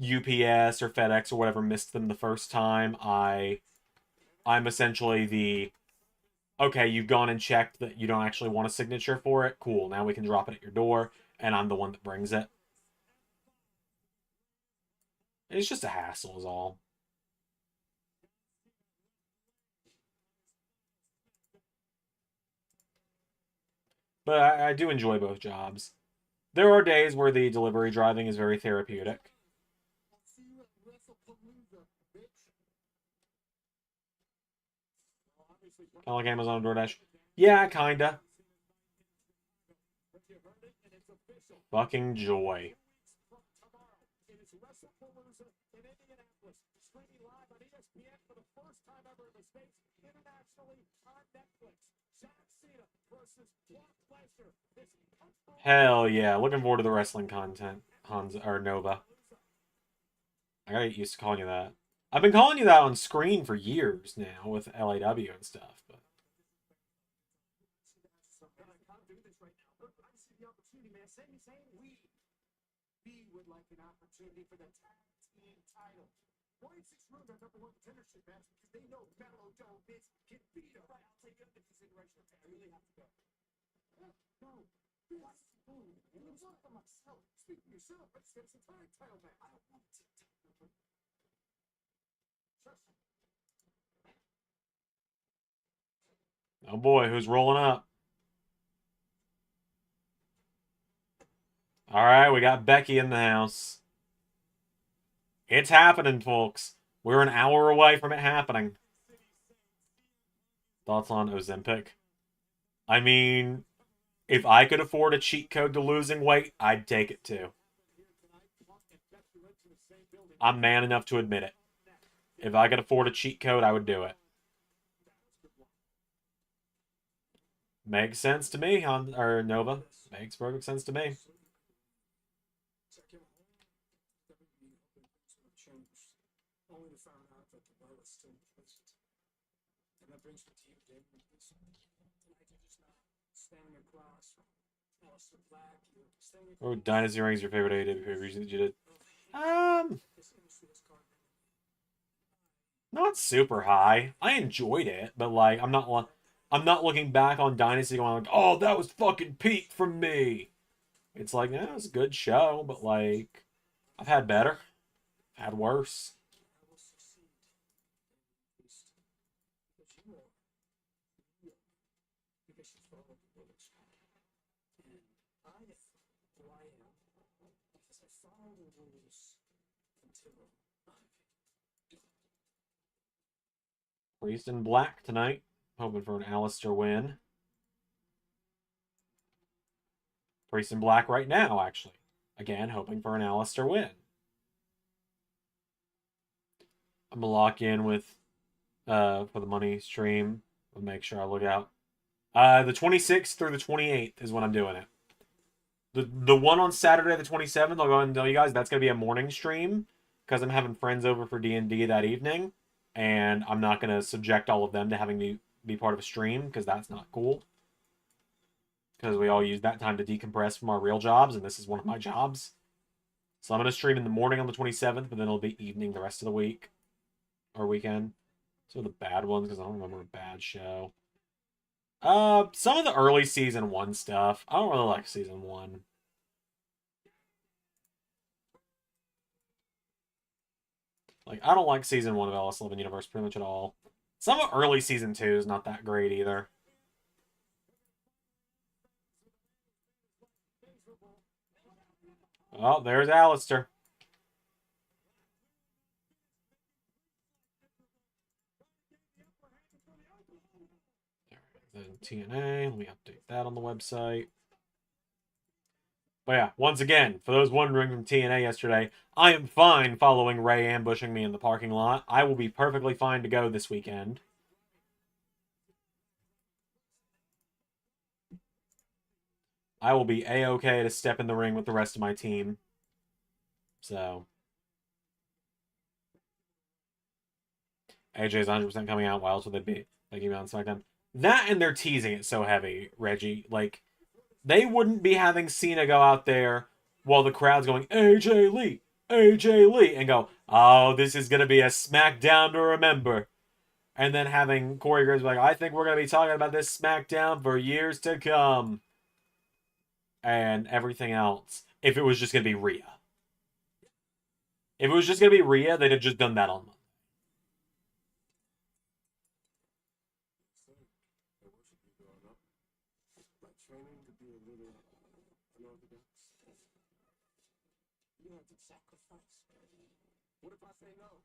UPS or FedEx or whatever missed them the first time. I'm essentially the, okay, you've gone and checked that you don't actually want a signature for it. Cool, now we can drop it at your door, and I'm the one that brings it. It's just a hassle is all. But I do enjoy both jobs. There are days where the delivery driving is very therapeutic. See you at WrestlePalooza, bitch. Well, obviously, Kind of like Amazon or DoorDash. Yeah, kinda. but you heard it, and it's official. Fucking joy. It is WrestlePalooza in Indianapolis, streaming live on ESPN for the first time ever in the States, internationally on Netflix. John Cena versus Brock Lesnar. Hell yeah. Looking forward to the wrestling content, Hans or Nova. I gotta get used to calling you that. I've been calling you that on screen for years now with LAW and stuff, but We would like an opportunity for the tag team title. Why is 6 Rooms our #1 contendership match? Because they know Mellow Dome Vince can beat him. Right, I'll take it into consideration. Okay, I really have to go. No, what's the food? You lose for myself. Speak for yourself. Let's get some tag title match. I don't want to. Trust me. oh boy, who's rolling up? All right, we got Becky in the house. It's happening, folks. We're an hour away from it happening. Thoughts on Ozempic? I mean, if I could afford a cheat code to losing weight, I'd take it too. I'm man enough to admit it. If I could afford a cheat code, I would do it. Makes sense to me, or Nova. Makes perfect sense to me. Only to find out that the well is still present. And that brings me to you, David. Tonight you're just not standing across Alistair Black. You're standing Oh, Dynasty Rings your favorite AEW recently you did? Not super high. I enjoyed it, but like I'm not looking back on Dynasty going like, oh, that was fucking peak from me. It's like, yeah, it was a good show, but like I've had better. I've had worse. I will succeed. Because you are real. Because you follow the bullets. And I am who I am. Because I follow the rules until Priest in black tonight. Hoping for an Alistair win. Priest in black right now, actually. Again, hoping for an Alistair win. I'm gonna lock in with for the money stream. I'll make sure I look out. The 26th through the 28th is when I'm doing it. The one on Saturday the 27th, I'll go ahead and tell you guys that's gonna be a morning stream because I'm having friends over for D&D that evening, and I'm not gonna subject all of them to having me be part of a stream because that's not cool. Because we all use that time to decompress from our real jobs, and this is one of my jobs. So I'm gonna stream in the morning on the 27th, but then it'll be evening the rest of the week or weekend. Some of the bad ones because I don't remember a bad show. Some of the early season 1 stuff. I don't really like season 1. Like, I don't like season 1 of LS11 Universe pretty much at all. Some of early season 2 is not that great either. Oh, there's Alistair. Then TNA, let me update that on the website. But yeah, once again, for those wondering from TNA yesterday, I am fine following Ray ambushing me in the parking lot. I will be perfectly fine to go this weekend. I will be A-okay to step in the ring with the rest of my team. So. AJ's 100% coming out. Why else would they be thinking about SmackDown? That and they're teasing it so heavy, Reggie. Like, they wouldn't be having Cena go out there while the crowd's going, AJ Lee, AJ Lee, and go, oh, this is going to be a SmackDown to remember. And then having Corey Graves be like, I think we're going to be talking about this SmackDown for years to come. And everything else. If it was just going to be Rhea. If it was just going to be Rhea, they'd have just done that on Monday. training to be a little unorthodox. You have to sacrifice. What if I say no?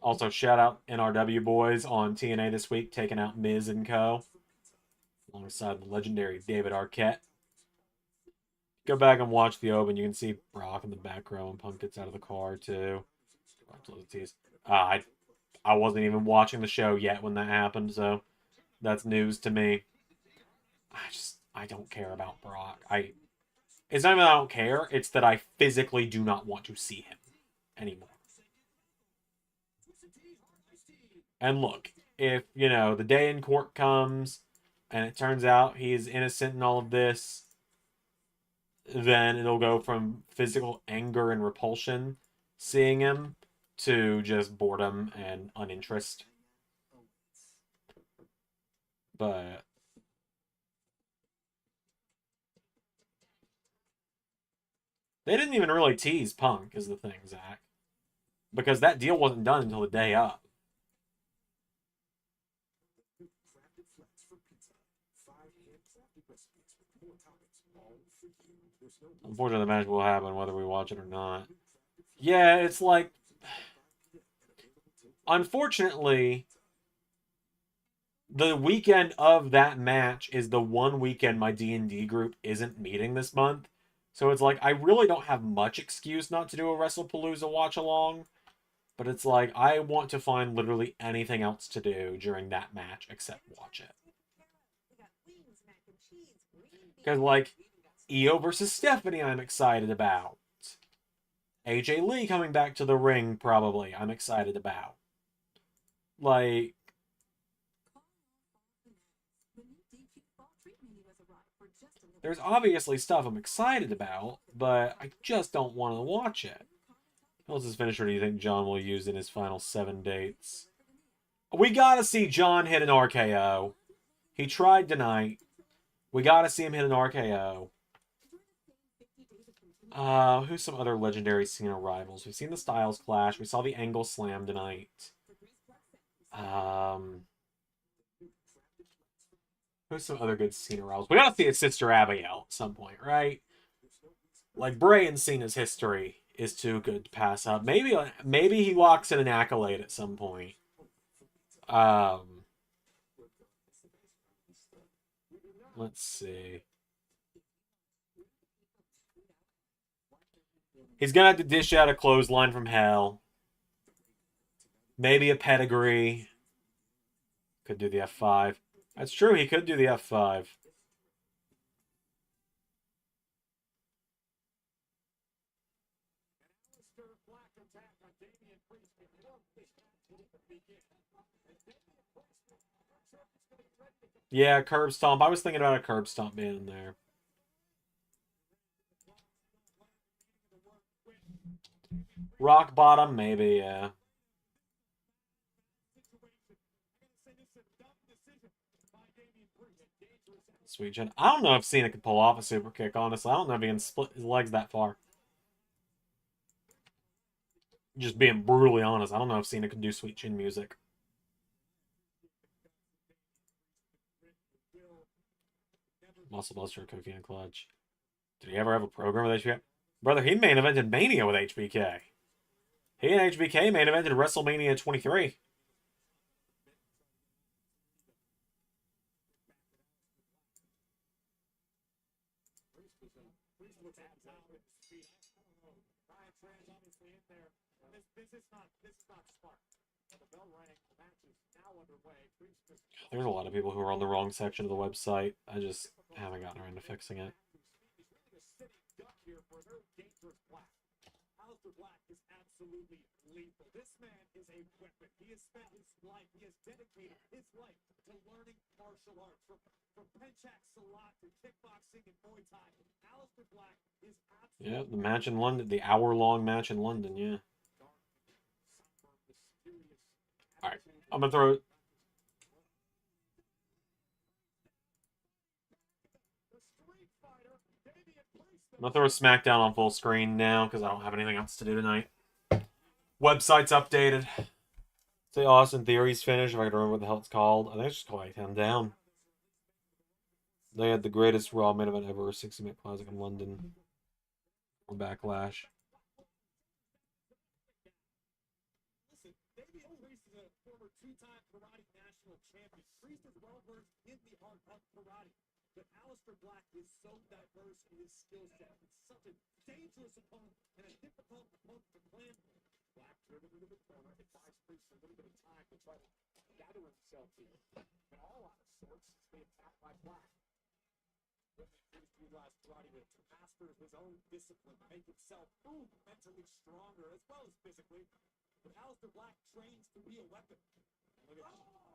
Also, shout out NRW boys on TNA this week, taking out Miz and Co. alongside the legendary David Arquette. Go back and watch the Open. You can see Brock in the back row and Punk gets out of the car too. I wasn't even watching the show yet when that happened, so that's news to me. I don't care about Brock. It's not even that I don't care, it's that I physically do not want to see him anymore. And look, if, you know, the day in court comes and it turns out he is innocent in all of this, then it'll go from physical anger and repulsion seeing him to just boredom and uninterest. But they didn't even really tease Punk, is the thing, Zach. Because that deal wasn't done until the day up. Unfortunately, the match will happen whether we watch it or not. Yeah, it's like... Unfortunately, the weekend of that match is the one weekend my D&D group isn't meeting this month. So it's like, I really don't have much excuse not to do a WrestlePalooza watch-along. But it's like, I want to find literally anything else to do during that match except watch it. Because, like, Io versus Stephanie I'm excited about. AJ Lee coming back to the ring, probably, I'm excited about. Like... There's obviously stuff I'm excited about, but I just don't want to watch it. How else is finisher do you think John will use in his final 7 dates? We gotta see John hit an RKO. He tried tonight. We gotta see him hit an RKO. Who's some other legendary Cena rivals? We've seen the Styles Clash. We saw the Angle Slam tonight. Who's some other good Cena rivals? We gotta see his sister Abigail at some point, right? Like, Bray and Cena's history is too good to pass up. Maybe he locks in an accolade at some point. Let's see. He's gonna have to dish out a clothesline from hell. Maybe a pedigree. Could do the F5. That's true, he could do the F5. Yeah, curb stomp. I was thinking about a curb stomp being in there. Rock bottom, maybe, yeah. Sweet Jen. I don't know if Cena could pull off a super kick, honestly. I don't know if he can split his legs that far. Just being brutally honest, I don't know if Cena could do Sweet Chin music. Muscle Buster, Kofi and Clutch. Did he ever have a program with HBK? Brother, he main evented Mania with HBK. He and HBK main evented WrestleMania 23. There's a lot of people who are on the wrong section of the website. I just haven't gotten around to fixing it. Black is absolutely lethal. This man is a weapon. He has spent his life, he has dedicated his life to learning martial arts. From Penchak Salat to kickboxing and Muay Thai. Aleister Black is absolutely... Yeah, the match in London, the hour-long match in London, yeah. Alright, I'm gonna throw... I'm gonna throw a Smackdown on full screen now because I don't have anything else to do tonight. Website's updated. Say Austin Theory's finished, if I can remember what the hell it's called. I think it's just called 8 Down. They had the greatest Raw main event ever, 60-minute classic in London. Or Backlash. Priest is well versed in the art of karate, but Aleister Black is so diverse in his skill set. It's such a dangerous opponent and a difficult opponent to plan for. Black driven into the corner. It buys Priest a little bit of time to try to gather himself here. And all out of sorts, he's being attacked by Black. Priest utilized karate to master his own discipline, to make himself mentally stronger as well as physically. But Aleister Black trains to be a weapon. Look at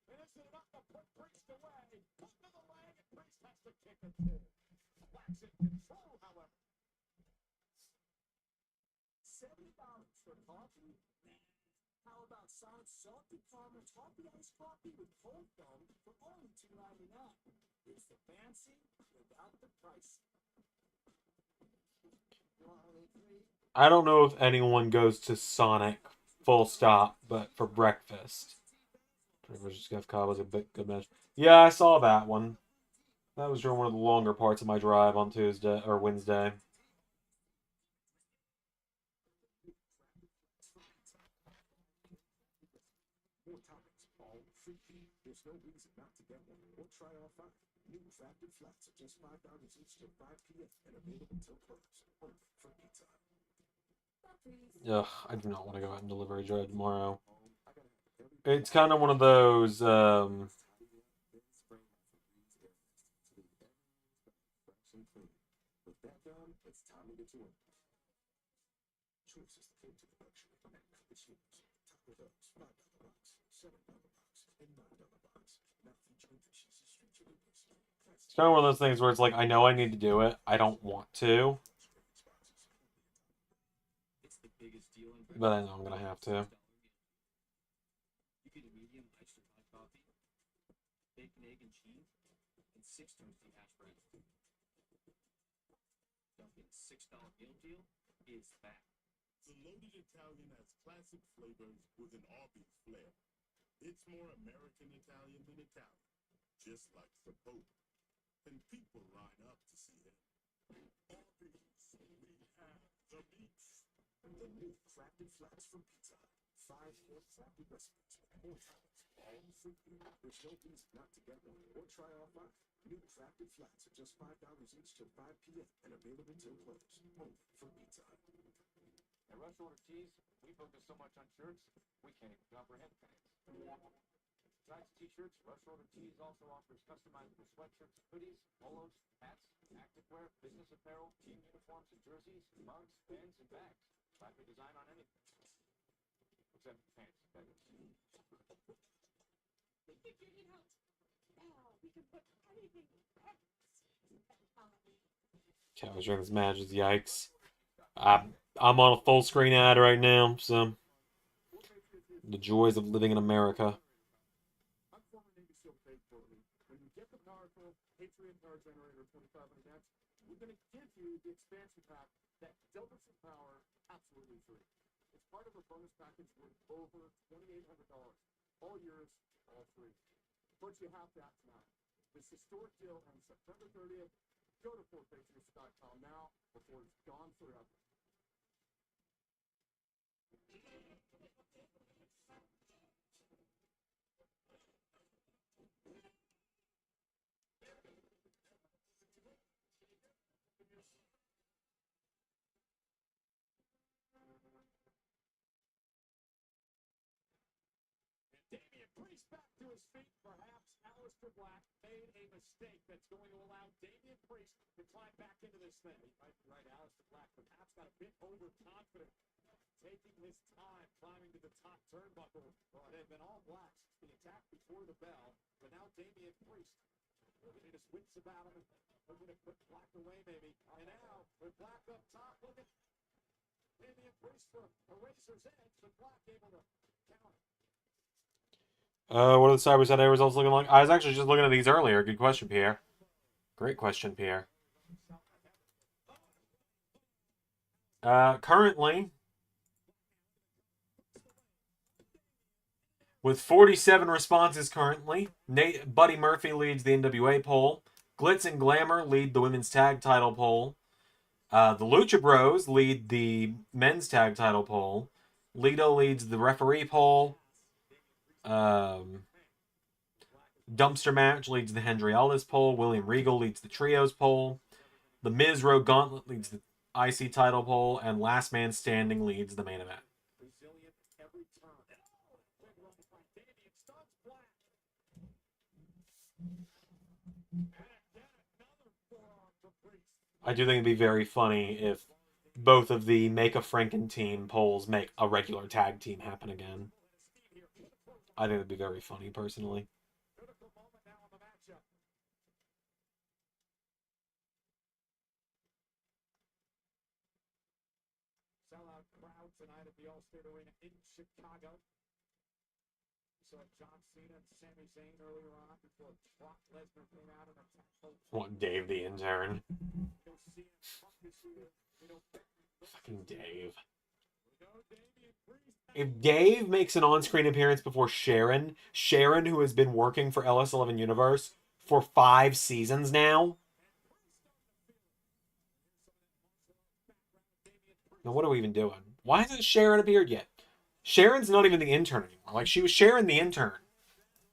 and it's enough to put Priest away. Put to the leg, and Priest has to kick it too. Black's in control, however. $70 for coffee? How about solid salted caramel toffee iced coffee with cold foam for only $2.99? It's the fancy without the price. I don't know if anyone goes to Sonic full stop, but for breakfast. Versus Jeff Cobb was a big good match. Yeah, I saw that one. That was during one of the longer parts of my drive on Tuesday or Wednesday. More toppings, all free. There's no reason not to get one or try all 5. New crafted flats at just $5 each till 5 p.m. and available till close. For pizza. Ugh, I do not want to go out and delivery drive tomorrow. It's kind of one of those, With that done, it's time to get to work. Choice is the key to the luxury. It's yours. Taco Bell's $5 box, $7 box, and $9 box. Now featuring dishes and street chalupas. it's kind of one of those things where it's like, I know I need to do it. I don't want to. But I know I'm going to have to. You get a medium iced or hot coffee, bacon, egg, and cheese, and 6 toasty hash browns. Dunkin's $6 meal deal is back. The loaded Italian has classic flavors with an Arby's flair. It's more American Italian than Italian, just like the Pope. And people line up to see him. Arby's, we have the meat. The new crafted flats from Pizza Hut. 5 hand-crafted recipes with 4 toppings, all free. There's no reason not to get one or try all 5. New crafted flats are just $5 each till 5 p.m. and available till close. Only from Pizza Hut. At Rush Order Tees, we focus so much on shirts, we can't even comprehend pants. Besides t-shirts, Rush Order Tees also offers customizable sweatshirts, hoodies, polos, hats, activewear, business apparel, team uniforms and jerseys, mugs, pens, and bags. Classic design on anything. Except pants, baby. Now we can put anything back. Can't was during this match. Yikes. I'm on a full screen ad right now, so the joys of living in America. I'm former Navy SEAL Craig Burley. When you get the powerful Patriot Power Generator 2500X, we're going to give you the expansion pack that doubles your power absolutely free. It's part of a bonus package worth over $2,800. All yours, all free. But you have to act tonight. This historic deal on September 30th. Go to 4patriots.com now before it's gone forever. Damian Priest back to his feet. Perhaps Aleister Black made a mistake that's going to allow Damian Priest to climb back into this thing. Right, Aleister Black perhaps got a bit overconfident, taking his time climbing to the top turnbuckle. Well, they've been all Black since the attack before the bell, but now Damian Priest looking at his wits about him, looking to put Black away maybe. And now with Black up top, look at Damian Priest for a razor's edge, but Black able to counter. What are the Cyber Saturday results looking like? I was actually just looking at these earlier. Good question, Pierre. Great question, Pierre. Currently, with 47 responses currently, Buddy Murphy leads the NWA poll. Glitz and Glamour lead the women's tag title poll. The Lucha Bros lead the men's tag title poll. Lito leads the referee poll. Dumpster Match leads the Hendry Ellis poll. William Regal leads the Trios poll. The Miz Road Gauntlet leads the IC title poll. And Last Man Standing leads the main event. Resilient every turn. Big run by Damien. Starts black. And again, another forearm for Priest. I do think it'd be very funny if both of the Make a Franken team polls make a regular tag team happen again. I think it'd be very funny, personally. Critical moment now in the matchup. Sellout crowd tonight at the Allstate Arena in Chicago. We saw John Cena and Sami Zayn earlier on before Brock Lesnar came out and attacked. Want Dave the intern. You'll see him pump this year. You know, Fucking Dave. we know Damien Priest. If Dave makes an on-screen appearance before Sharon, who has been working for LS11 Universe for 5 seasons now. Now, what are we even doing? Why hasn't Sharon appeared yet? Sharon's not even the intern anymore. Like, she was Sharon the intern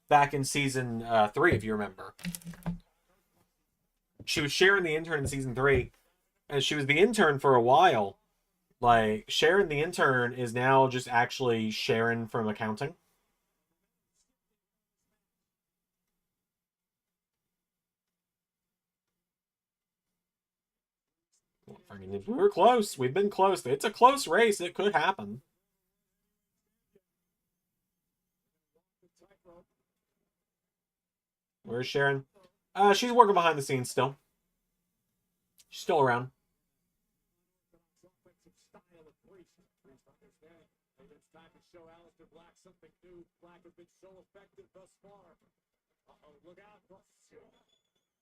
back in season 3, if you remember. She was Sharon the intern in season 3, and she was the intern for a while. Like, Sharon the intern is now just actually Sharon from accounting. We were close. We've been close. It's a close race. It could happen. Where's Sharon? She's working behind the scenes still. She's still around. It's time to show Aleister Black something new. Black has been so effective thus far. Uh-oh, look out.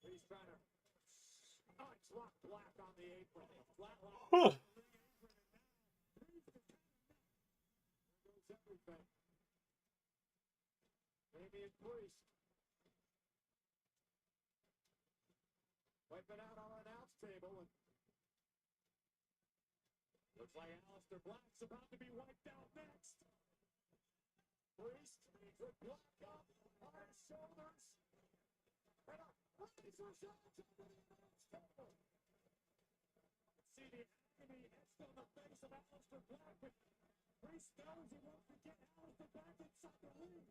He's trying to lock Black on the apron. Flatline. Everything. Damien Priest. Wiping out on our announce table. And looks like Aleister Black's about to be wiped out next. Priest with Black up on his shoulders. And a razor shot to the announce table. See the agony etched on the face of Aleister Black, but Priest knows he won't forget Aleister Black inside the ring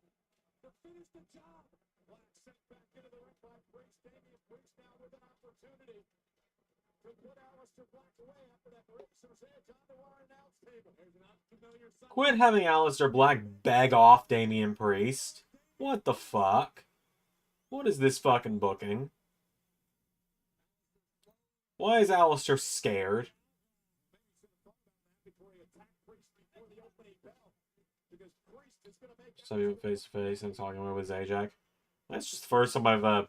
to finish the job. Black sent back into the ring by Priest. Damien Priest now with an opportunity to put Aleister Black away after that razor's edge onto our announce table. There's an unfamiliar sight. Quit having Aleister Black beg off Damien Priest. What the fuck? What is this fucking booking? Why is Aleister scared? So he went face to face and talking with Zajac. That's just the first time I've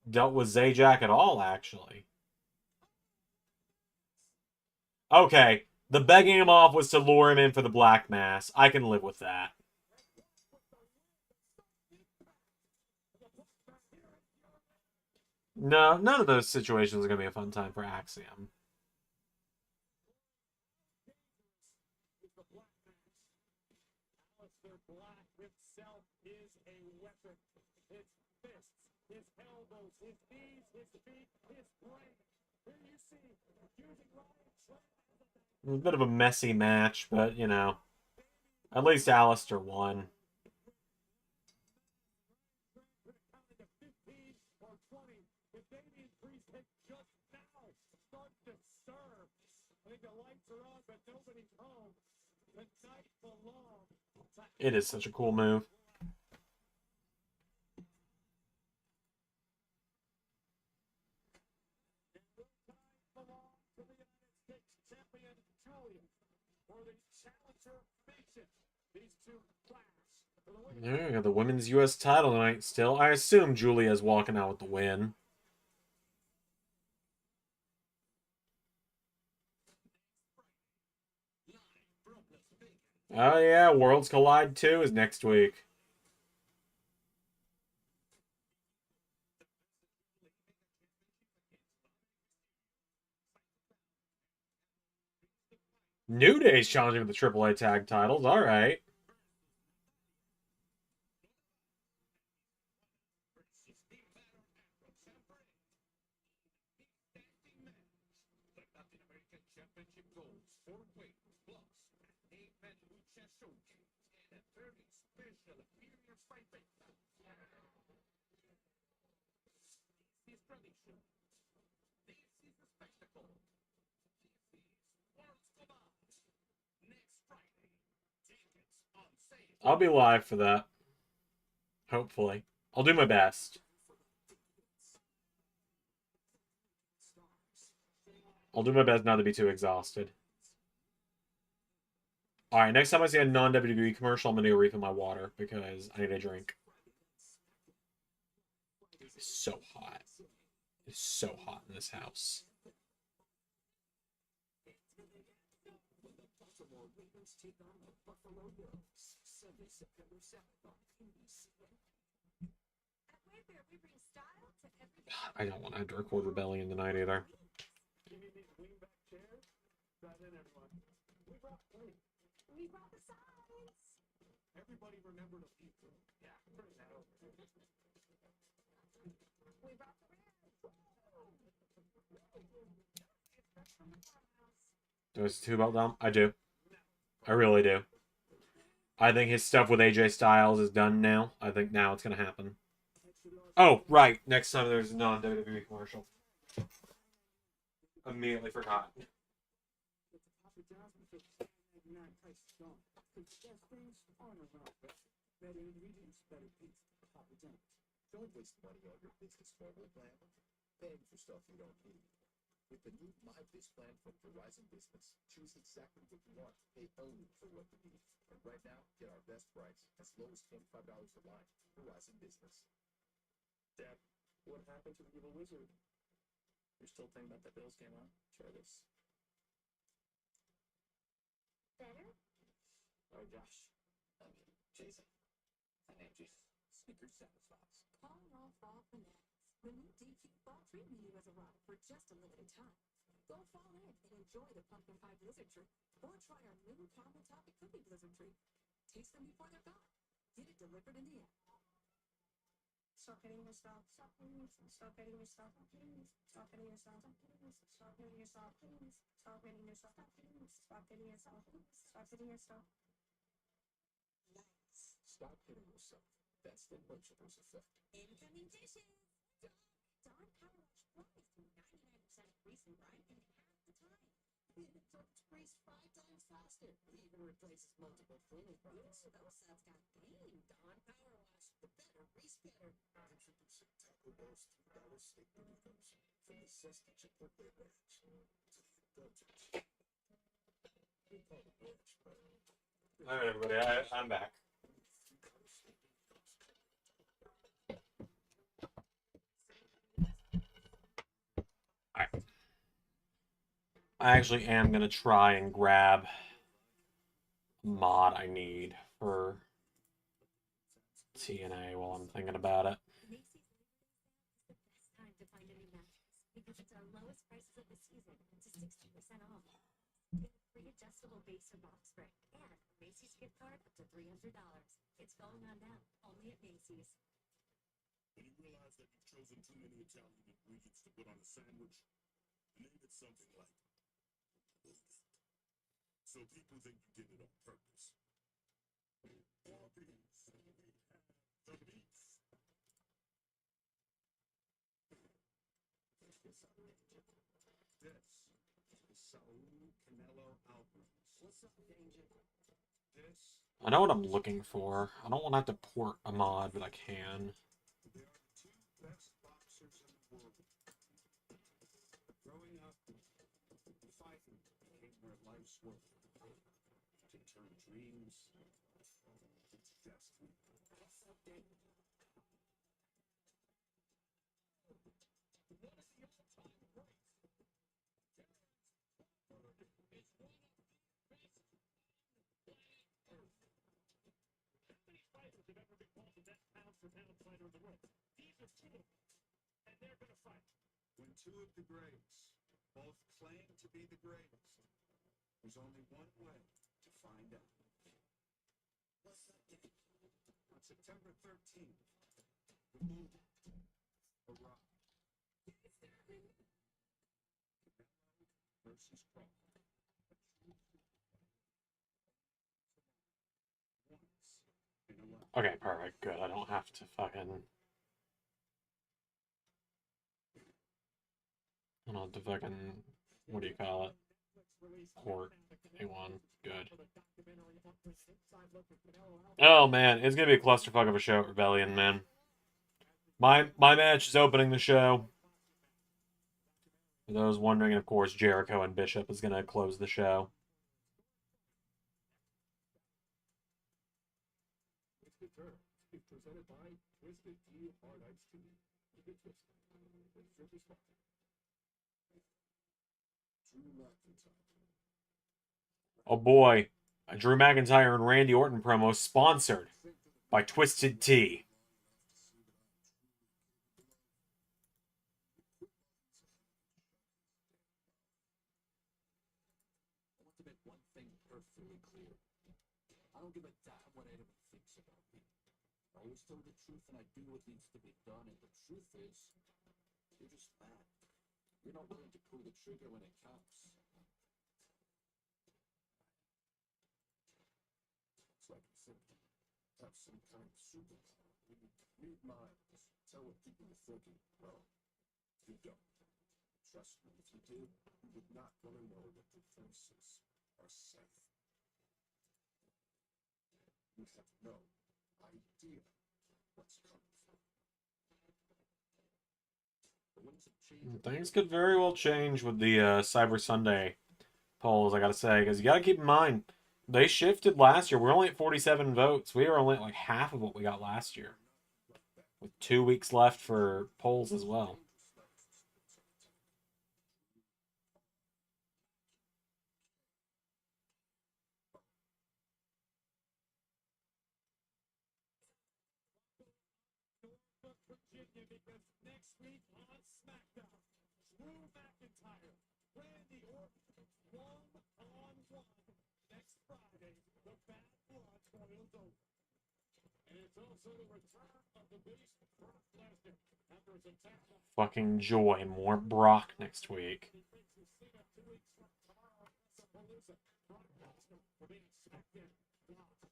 dealt with Zajac at all, actually. Okay, the begging him off was to lure him in for the Black Mass. I can live with that. No, none of those situations are going to be a fun time for Axiom. Aleister Black himself is a weapon. His fists, his elbows, his knees, his feet, his brain. Here you see, using Ryan Trent. It was a bit of a messy match, but, you know, at least Aleister won. If Damien Priest had just now started to serve, I think the lights are on, but nobody's home. The night belongs. It is such a cool move. Belongs to the United States champion Julia for the challenger nation. These two clash. Yeah, we got the women's U.S. title tonight still. I assume Julia's walking out with the win. Oh yeah, Worlds Collide 2 is next week. New Day's challenging for the AAA tag titles. All right. the matter afro champion. Standing match. The Latin American Championship goes 4 weight plus an 8-man lucha showcase and a very special appearance fight back. This is tradition. This is a spectacle. This is Worlds Collide. Next Friday. Tickets on sale. I'll be live for that. Hopefully. I'll do my best. I'll do my best not to be too exhausted. Alright, next time I see a non-WWE commercial, I'm going to go refill my water because I need a drink. It's so hot. It's so hot in this house. I don't want to have to record Rebellion tonight either. We brought the signs. Everybody remember the people. Yeah, bring that over. We brought the Do I see two about them? I do. I really do. I think his stuff with AJ Styles is done now. I think now it's going to happen. Oh, right. Next time there's a non-WWE commercial. Immediately forgot. Don't waste money on your business mobile plan. Paying for stuff you don't need. With the new My Biz plan from Verizon Business, choose exactly what you want. Pay only for what you need. And right now, get our best price, as low as $25 a line. Verizon Business. Dad, what happened to the evil wizard? You're still thinking about that Bills game, huh? Try this. better. Oh, Josh. I mean, Jason. I named you. Snickers satisfies. Call off all finesse. The new DQ Fall Treat menu has arrived for just a limited time. Go fall in and enjoy the pumpkin pie blizzard treat, or try our new caramel topping cookie blizzard treat. Taste them before they're gone. Get it delivered in the app. Stop hitting yourself. Stop hitting yourself. Stop hitting yourself. Stop hitting yourself. Stop hitting yourself. Stop hitting yourself. Stop hitting yourself. Stop hitting yourself. Nice. Stop hitting yourself. That's the Lunchables effect. Incoming dishes. Dawn Power Wash flies through 99% of grease and grime in half the time. It absorbs grease 5 times faster. It even replaces multiple cleaning products. Those sets got game. Dawn Power Wash. The better, grease better. Introducing Taco Bell's $3 steak burritos. From the zesty Chipotle ranch to the indulgence. We call it ranch, but Alright, everybody. I'm back. Alright. I actually am going to try and grab a mod I need for TNA while I'm thinking about it. Macy's is the best time to find a new mattress because it's our lowest prices of the season to 60% off. Get a free adjustable base or box spring and a Macy's gift card up to $300. It's going on now, only at Macy's. When you realize that you've chosen too many Italian ingredients to put on a sandwich, name it something like beef. So people think you did it on purpose. Arby's, we have the beef. This is Saul Canelo Alvarez. What's up, Danger? This I know what I'm looking for. I don't want to have to port a mod, but I can. They are the two best boxers in the world. Growing up, fighting became their life's work. To turn dreams into destiny. What's up, Dave? What is the all-time great? Is one of the best on planet Earth. How many fighters have ever been called the best pound-for-pound fighter in the world? These are two of them, and they're going to fight. When two of the greats both claim to be the greatest, there's only one way to find out. What's up, Dave? On September 13th, the movie versus Crawford. Okay, perfect. Good. I don't have to fucking. I don't have to fucking. What do you call it? Port A1. Good. Oh man, it's gonna be a clusterfuck of a show at Rebellion, man. My match is opening the show. For those wondering, of course, Jericho and Bishop is gonna close the show. Presented by Twisted Tea Hard Iced Tea. Keep it twisted. It's Drew McIntyre. Oh boy, a Drew McIntyre and Randy Orton promo sponsored by Twisted Tea. I want to make one thing perfectly clear. I don't give a damn what anyone thinks about me. I always tell the truth and I do what needs to be done, and the truth is, you're just mad. You're not willing to pull the trigger when it counts. It's like you said, have some kind of superpower. Read minds, tell what people are thinking. Well, you don't. Trust me, if you did, you would not want to know that the voices are safe. You have no idea what's coming for you. But when it's a change, Things could very well change with the Cyber Sunday polls, I gotta say, because you gotta keep in mind, they shifted last year. We're only at 47 votes. We were only at like half of what we got last year, with 2 weeks left for polls as well. Virginia, because next week on SmackDown, Drew McIntyre, Randy Orton, one-on-one. Next Friday, the Bad Blood boils over. And it's also the return of the Beast, Brock Lesnar, after his attack on Fucking joy. More Brock next week. Cena 2 weeks from tomorrow on WrestlePalooza. Brock Lesnar will be at SmackDown Live.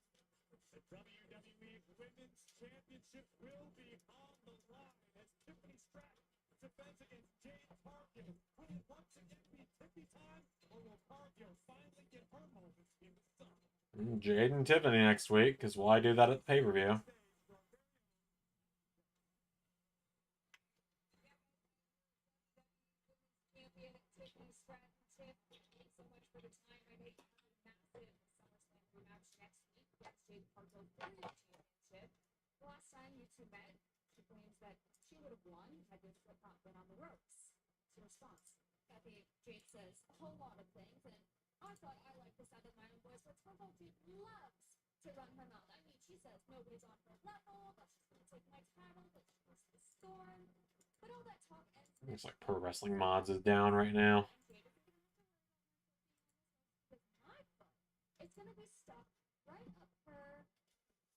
The WWE Women's Championship will be on the line as Tiffany Stratton defends against Jade Cargill. Will it once again be Tiffy time, or will Cargill finally get her moment in the sun? Jade and Tiffany next week, because why do that at the pay-per-view? The last time you two met, she claims that she would have won had your flip not been on the ropes. What's your response? Kathy, Jade says a whole lot of things, and I thought I liked the sound of my own voice, but Purple Dude loves to run her mouth. I mean, she says nobody's on her level, that she's going to take my title, that she wants the storm. But all that talk ends. Looks like Pro Wrestling Mods is down right now. It's gonna be stuck right up her.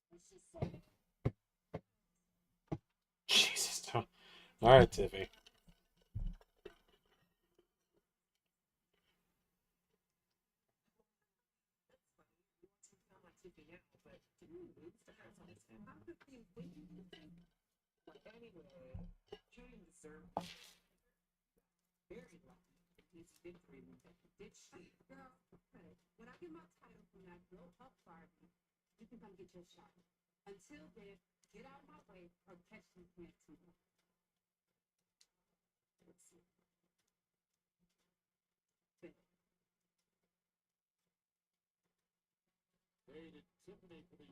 What's she say? Jesus. Alright, Tiffy. Anyway, Julian deserved very lucky in his victory with that. Did she? Girl, hey, when I get my title from that blow up Barbie, you can come get your shot. Until then, get out of my way or catch me here too. Let's see. Jade and Tiffany for the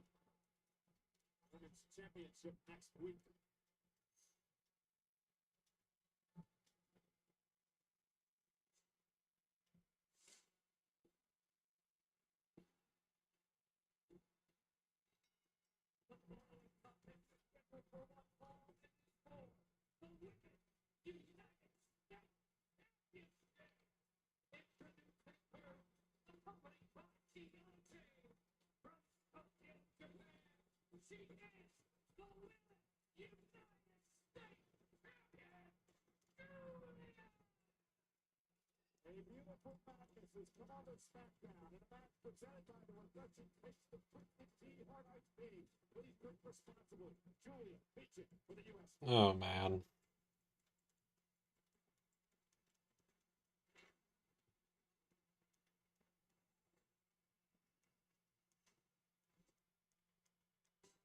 Women's Championship next week. She is the United States Champion. This is Wwe Smackdown, and a match presented by the Reduction Pitch the Twisted Tea Hard Ice Tea. Please drink responsibly. Julia, feature for the U.S. Oh, man.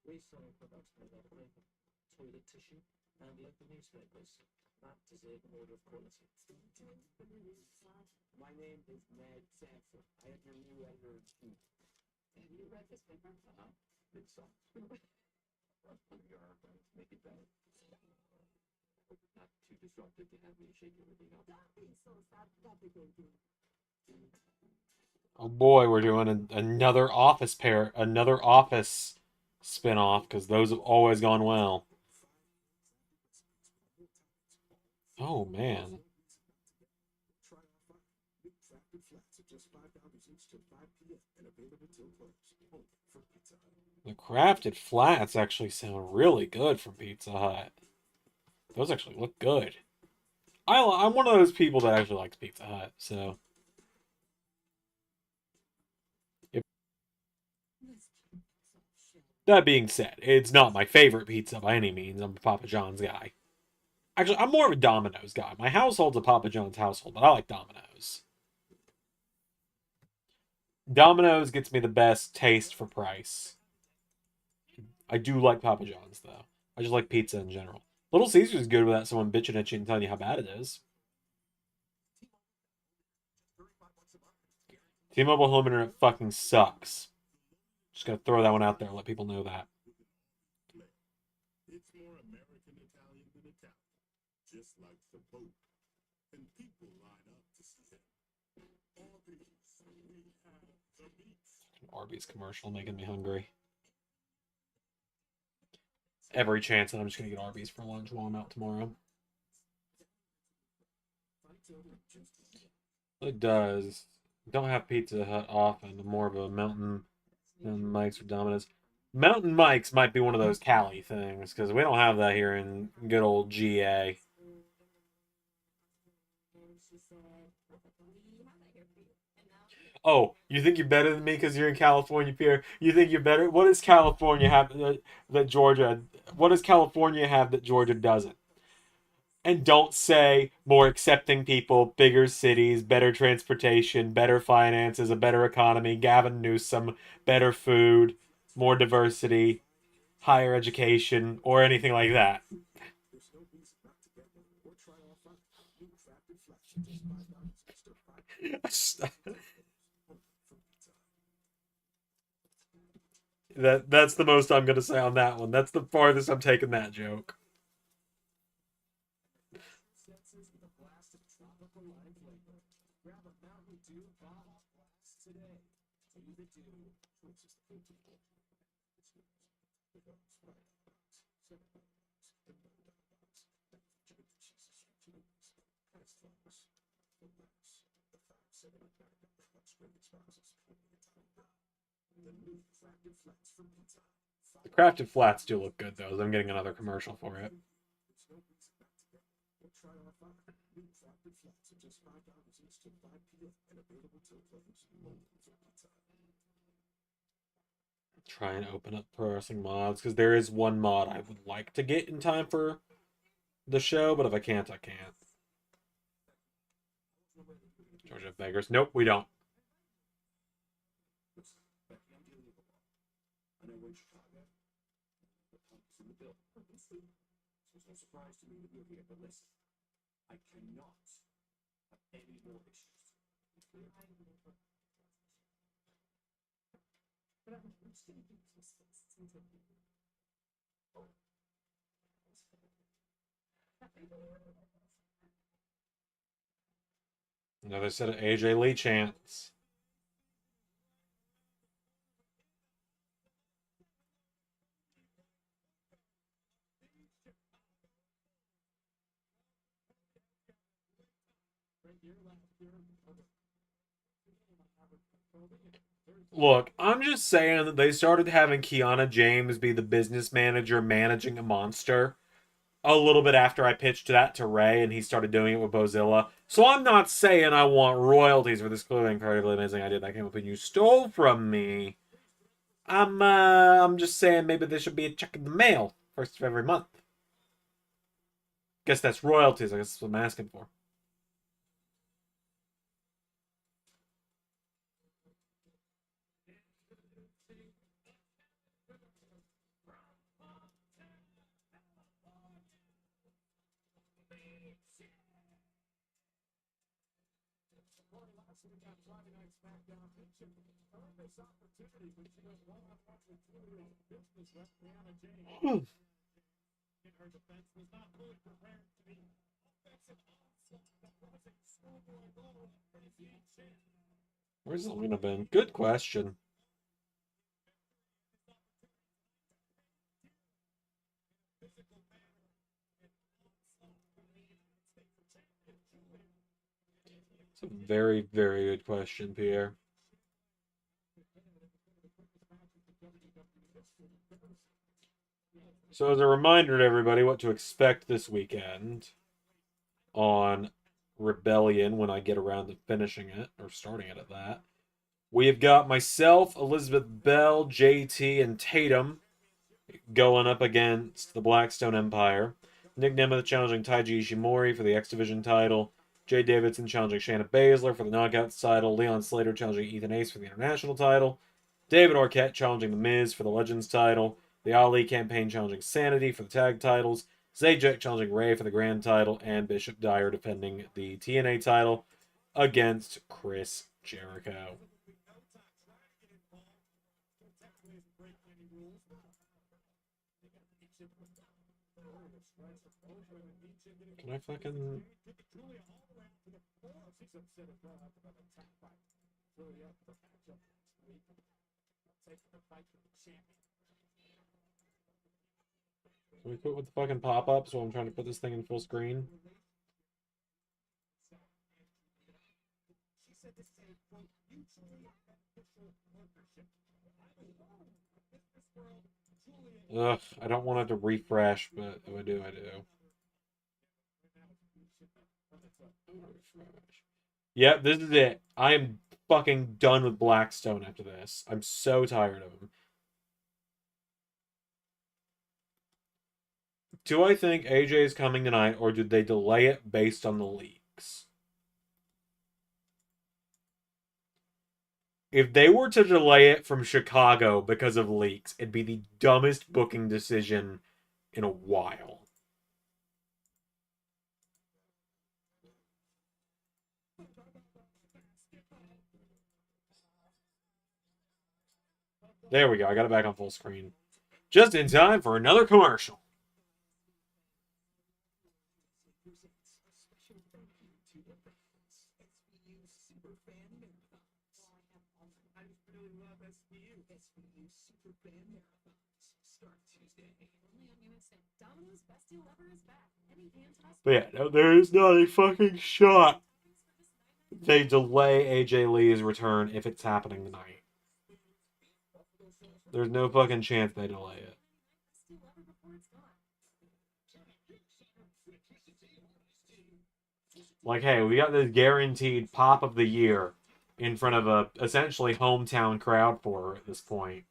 We sold products made out of paper, toilet tissue, and local newspapers. That deserve an order of quality. My name is Ned Sanford. I am your new editor in chief. Have you read this paper? It sucks. Make it better. Not too disruptive to have me shake everything up. Don't be so sad, Daddy baby. Oh boy, we're doing another Office spin-off, because those have always gone well. Oh, man. Try our fun. New crafted flats at just $5 each till 5 p.m. and available till close. Only from Pizza Hut. The crafted flats actually sound really good from Pizza Hut. Those actually look good. I'm one of those people that actually likes Pizza Hut, so... That being said, it's not my favorite pizza by any means. I'm a Papa John's guy. Actually, I'm more of a Domino's guy. My household's a Papa John's household, but I like Domino's. Domino's gets me the best taste for price. I do like Papa John's, though. I just like pizza in general. Little Caesars is good without someone bitching at you and telling you how bad it is. T-Mobile Home Internet fucking sucks. Just gotta throw that one out there and let people know that. It's more American Italian than Italian, just like the Pope. And people line up to see him. Arby's, we have the meats. Arby's commercial making me hungry. Every chance that I'm just gonna get Arby's for lunch while I'm out tomorrow. It does. Don't have Pizza Hut often. I'm more of a Mountain Mike's or Domino's. Mountain Mike's might be one of those Cali things, because we don't have that here in good old GA. Oh, you think you're better than me because you're in California, Pierre? You think you're better? What does California have that Georgia? What does California have that Georgia doesn't? And don't say more accepting people, bigger cities, better transportation, better finances, a better economy, Gavin Newsom, better food, more diversity, higher education, or anything like that. There's no reason not to get one or try our fun. New crafted flats at just $5 each till 5 p.m. That's the most I'm gonna say on that one. That's the farthest I'm taking that joke. Senses with a blast of tropical lime flavor. Grab a Mountain Dew Baja Blast today. Do the dew. Which is the food people. It's yours. It goes $5, $7, $9, chicken cheeses, cheese, ice flakes, the less, the $5.79 scraping spouses, the new crafted flats from Pizza Hut. The crafted flats do look good though. I'm getting another commercial for it. There's no reason not to get one or try our fun. New crafted flats at just $5 each till 5 p.m. and available till close. Only from Pizza Hut. Try and open up pro wrestling mods, because there is one mod I would like to get in time for the show, but if I can't, I can't. Georgia Beggars. Nope, we don't. I know we're in Chicago. The punk's in the bill. So it's no surprise to me that you're here, but listen, I cannot have any more issues. But I'm just going to give you some space. Oh. Another set of AJ Lee chants. Look, I'm just saying that they started having Kiana James be the business manager managing a monster a little bit after I pitched that to Ray, and he started doing it with Bozilla. So I'm not saying I want royalties for this clearly incredibly amazing idea that came up and you stole from me. I'm just saying maybe there should be a check in the mail first of every month. Guess that's royalties. I guess that's what I'm asking for. Friday Night Smackdown mentioned her this opportunity when she goes one-on-one with Julia's business rep, Brianna Jane. In her defense, was not fully prepared to be offensive onslaught that was a schoolboy goal for the champ. Where's Elena been? Good question. It's a very, very good question, Pierre. So as a reminder to everybody what to expect this weekend on Rebellion when I get around to finishing it, or starting it at that. We have got myself, Elizabeth Bell, JT, and Tatum going up against the Blackstone Empire. Nick Nemeth challenging Taiji Ishimori for the X Division title. Jay Davidson challenging Shayna Baszler for the Knockouts title. Leon Slater challenging Ethan Ace for the International title. David Arquette challenging The Miz for the Legends title. The Ali campaign challenging Sanity for the tag titles. Zajac challenging Ray for the Grand title. And Bishop Dyer defending the TNA title against Chris Jericho. Can I fucking... Can we quit with the fucking pop-ups while I'm trying to put this thing in full screen? Ugh, I don't want it to refresh, but if I do, I do. Yep, this is it. I am fucking done with Blackstone after this. I'm so tired of him. Do I think AJ is coming tonight, or did they delay it based on the leaks? If they were to delay it from Chicago because of leaks, it'd be the dumbest booking decision in a while. There we go. I got it back on full screen. Just in time for another commercial. But yeah, no, there is not a fucking shot they delay AJ Lee's return if it's happening tonight. There's no fucking chance they delay it. Like, hey, we got this guaranteed pop of the year in front of a essentially hometown crowd for her at this point.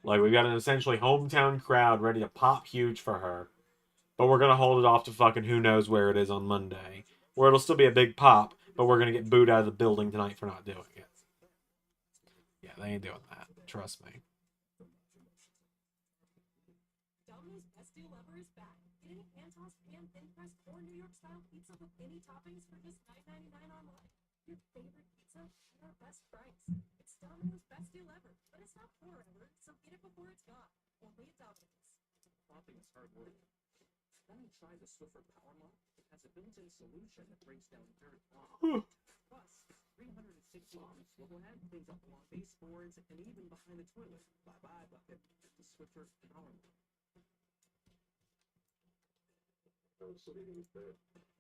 Like, we've got an essentially hometown crowd ready to pop huge for her. But we're going to hold it off to fucking who knows where it is on Monday. Where it'll still be a big pop, but we're going to get booed out of the building tonight for not doing it. Yeah, they ain't doing that. Trust me. Domino's Best Deal Ever is back. Get any pan-tossed, pan-thin crust, or New York-style pizza with any toppings for just $9.99 online. Your favorite pizza at our best price. It's Domino's Best Deal Ever, but it's not forever, so get it before it's gone. Only at Domino's. Popping is hard work. Then you try the Swiffer Power Mop. It has a built-in solution that breaks down dirt. Plus, 360 degrees swivel head cleans up along baseboards and even behind the toilet. Bye-bye bucket. The Swiffer Power Mop. I was sitting in bed,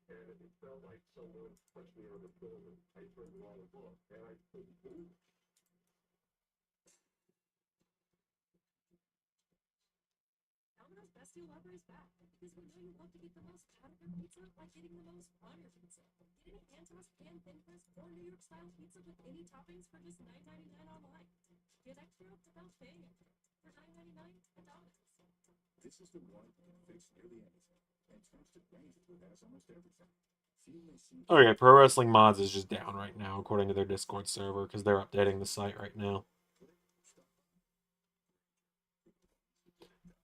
and it felt like someone punched me on the shoulder. I turned around and looked, and I couldn't move. Domino's best deal ever is back. Because we know you love to get the most out of your pizza by getting the most on your pizza. Get any pan toast, pan thin crust, or New York style pizza with any toppings for just $9.99 online. Get extra without paying extra for $9.99 at Domino's. This is the one that can fix nearly anything and turns to range who has almost everything. Okay, Pro Wrestling Mods is just down right now, according to their Discord server, because they're updating the site right now.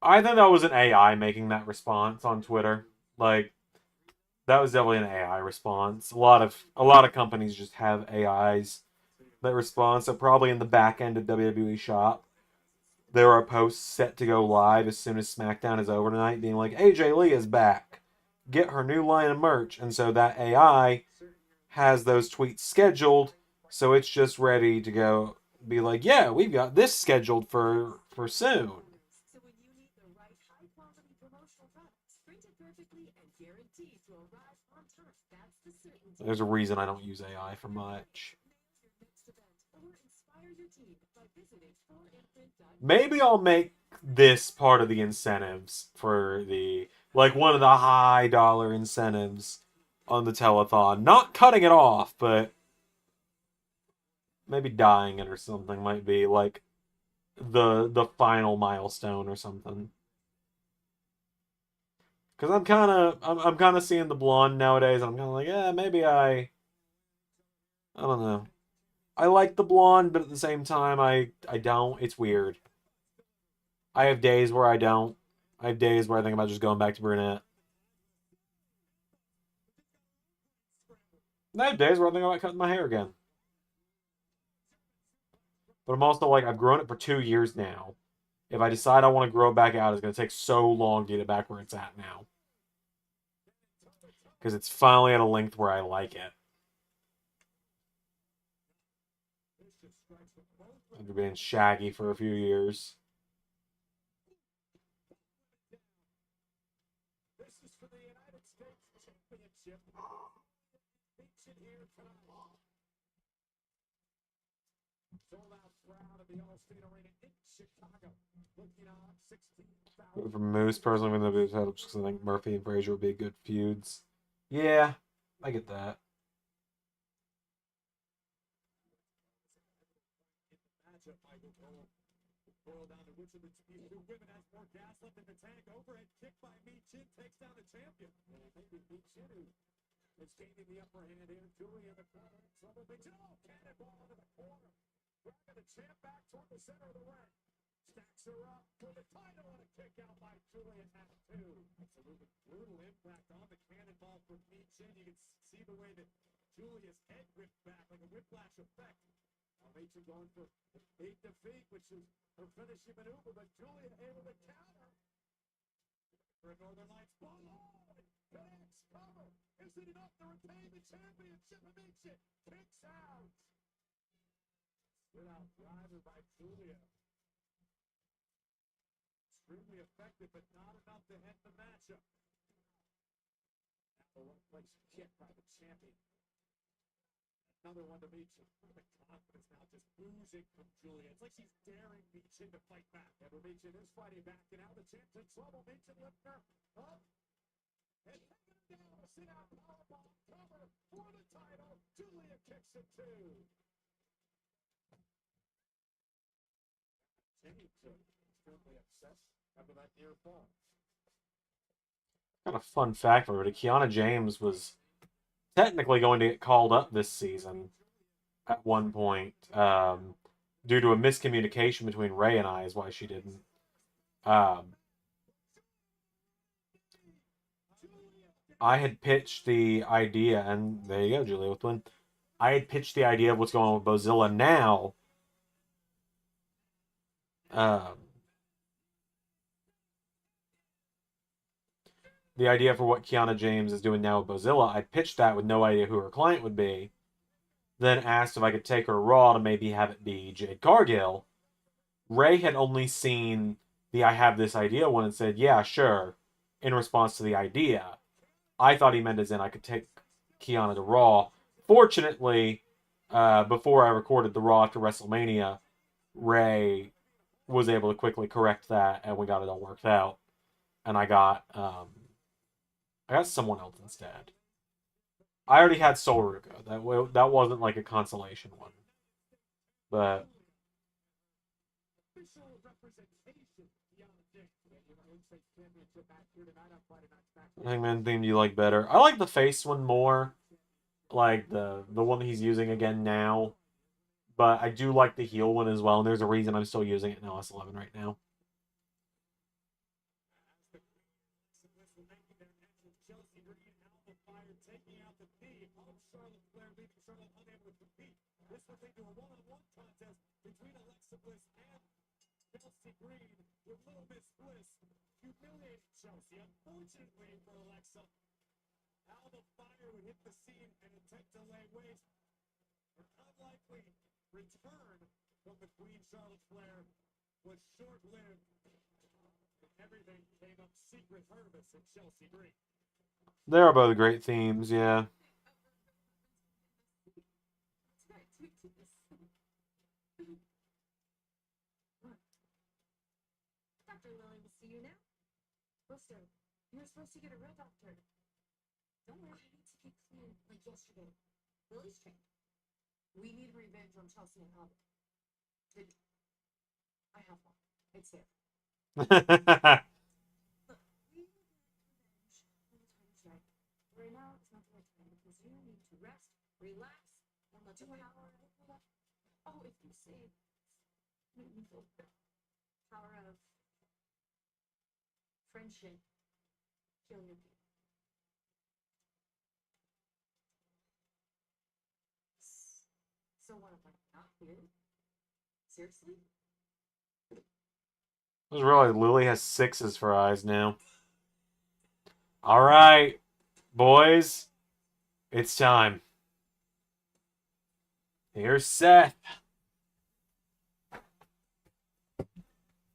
I think that was an AI making that response on Twitter. Like, that was definitely an AI response. A lot of companies just have AIs that respond. So probably in the back end of WWE Shop, there are posts set to go live as soon as SmackDown is over tonight, being like, AJ Lee is back. Get her new line of merch. And so that AI has those tweets scheduled, so it's just ready to go be like, yeah, we've got this scheduled for soon. So when you need the right high-quality promotional products, printed perfectly and guaranteed to arrive on time, that's the certainty. There's a reason I don't use AI for much. Maybe I'll make this part of the incentives for the, like, one of the high dollar incentives on the telethon. Not cutting it off, but maybe dying it or something might be like the final milestone or something. Because I'm kind of seeing the blonde nowadays, and I'm kind of like, yeah, maybe I don't know. I like the blonde, but at the same time, I don't. It's weird. I have days where I don't. I have days where I think about just going back to brunette. And I have days where I think about cutting my hair again. But I'm also like, I've grown it for 2 years now. If I decide I want to grow it back out, it's going to take so long to get it back where it's at now. Because it's finally at a length where I like it. After being shaggy for a few years. This is for the United States Championship. Featured here tonight. Sold out crowd at the Allstate Arena in Chicago. Looking on 16,000. For Moose, personally, when the Moose had, just because I think Murphy and Frazier would be good feuds. Yeah, I get that. Boil down to which of the two women has more gas left in the tank. Overhead kick by Michin takes down the champion. Maybe Michin who is gaining the upper hand here. Julia in the corner. Trouble Michin. Oh, cannonball into the corner. Dragging the champ back toward the center of the ring. Stacks her up for the title and a kick out by Julia at 2. Absolutely brutal impact on the cannonball from Michin. You can see the way that Julia's head whipped back like a whiplash effect. Michin going for the 8 defeat, which is her finishing maneuver, but Julia able to counter. For a Northern Lights ball. Oh, connects, cover. Is it enough to retain the championship? Michin kicks out. Good out driver by Julia. Extremely effective, but not enough to end the matchup. Now the one-place kick by the champion. Another one to Michin. The confidence now just oozing from Julia. It's like she's daring Michin to fight back. Ever Michin is fighting back, and now the champ's in trouble. Michin lifting her up and taking her down. A sit-out powerbomb cover for the title. Julia kicks it too. James extremely obsessed after that near fall. Kind of fun fact for everybody. Kiana James was technically going to get called up this season at one point, due to a miscommunication between Ray and I is why she didn't. I had pitched the idea, and there you go, Julia with one. I had pitched the idea of what's going on with Bozilla now. The idea for what Kiana James is doing now with Bozilla, I pitched that with no idea who her client would be. Then asked if I could take her to Raw to maybe have it be Jade Cargill. Ray had only seen the I have this idea one and said, yeah, sure, in response to the idea. I thought he meant as in I could take Kiana to Raw. Fortunately, before I recorded the Raw after WrestleMania, Ray was able to quickly correct that, and we got it all worked out. and I got someone else instead. I already had Solruka. That wasn't like a consolation one, but Hangman theme do you like better? I like the face one more, like the one that he's using again now. But I do like the heel one as well, and there's a reason I'm still using it in LS11 right now. This was into a one-on-one contest between Alexa Bliss and Chelsea Green, with Little Miss Bliss humiliating Chelsea. Unfortunately for Alexa, how the Fire would hit the scene and attempt to lay waste. An unlikely return from the Queen Charlotte Flair was short-lived. Everything came up secret service at Chelsea Green. They are both great themes, yeah. Dr. Lily will see you now. Buster, you're supposed to get a real doctor. Don't worry, you need to keep clean like yesterday. Lily's trained. We need revenge on Chelsea and Albert. I have one. It's there. Look, we will get revenge when the time is right. Right now, it's not the right time because you need to rest, relax, and let the power of... Oh, if you say... Make me feel better. Power of... friendship. Kill your people. So what, am I not here? Seriously? I just realized Lily has 6s for eyes now. All right, boys. It's time. Here's Seth.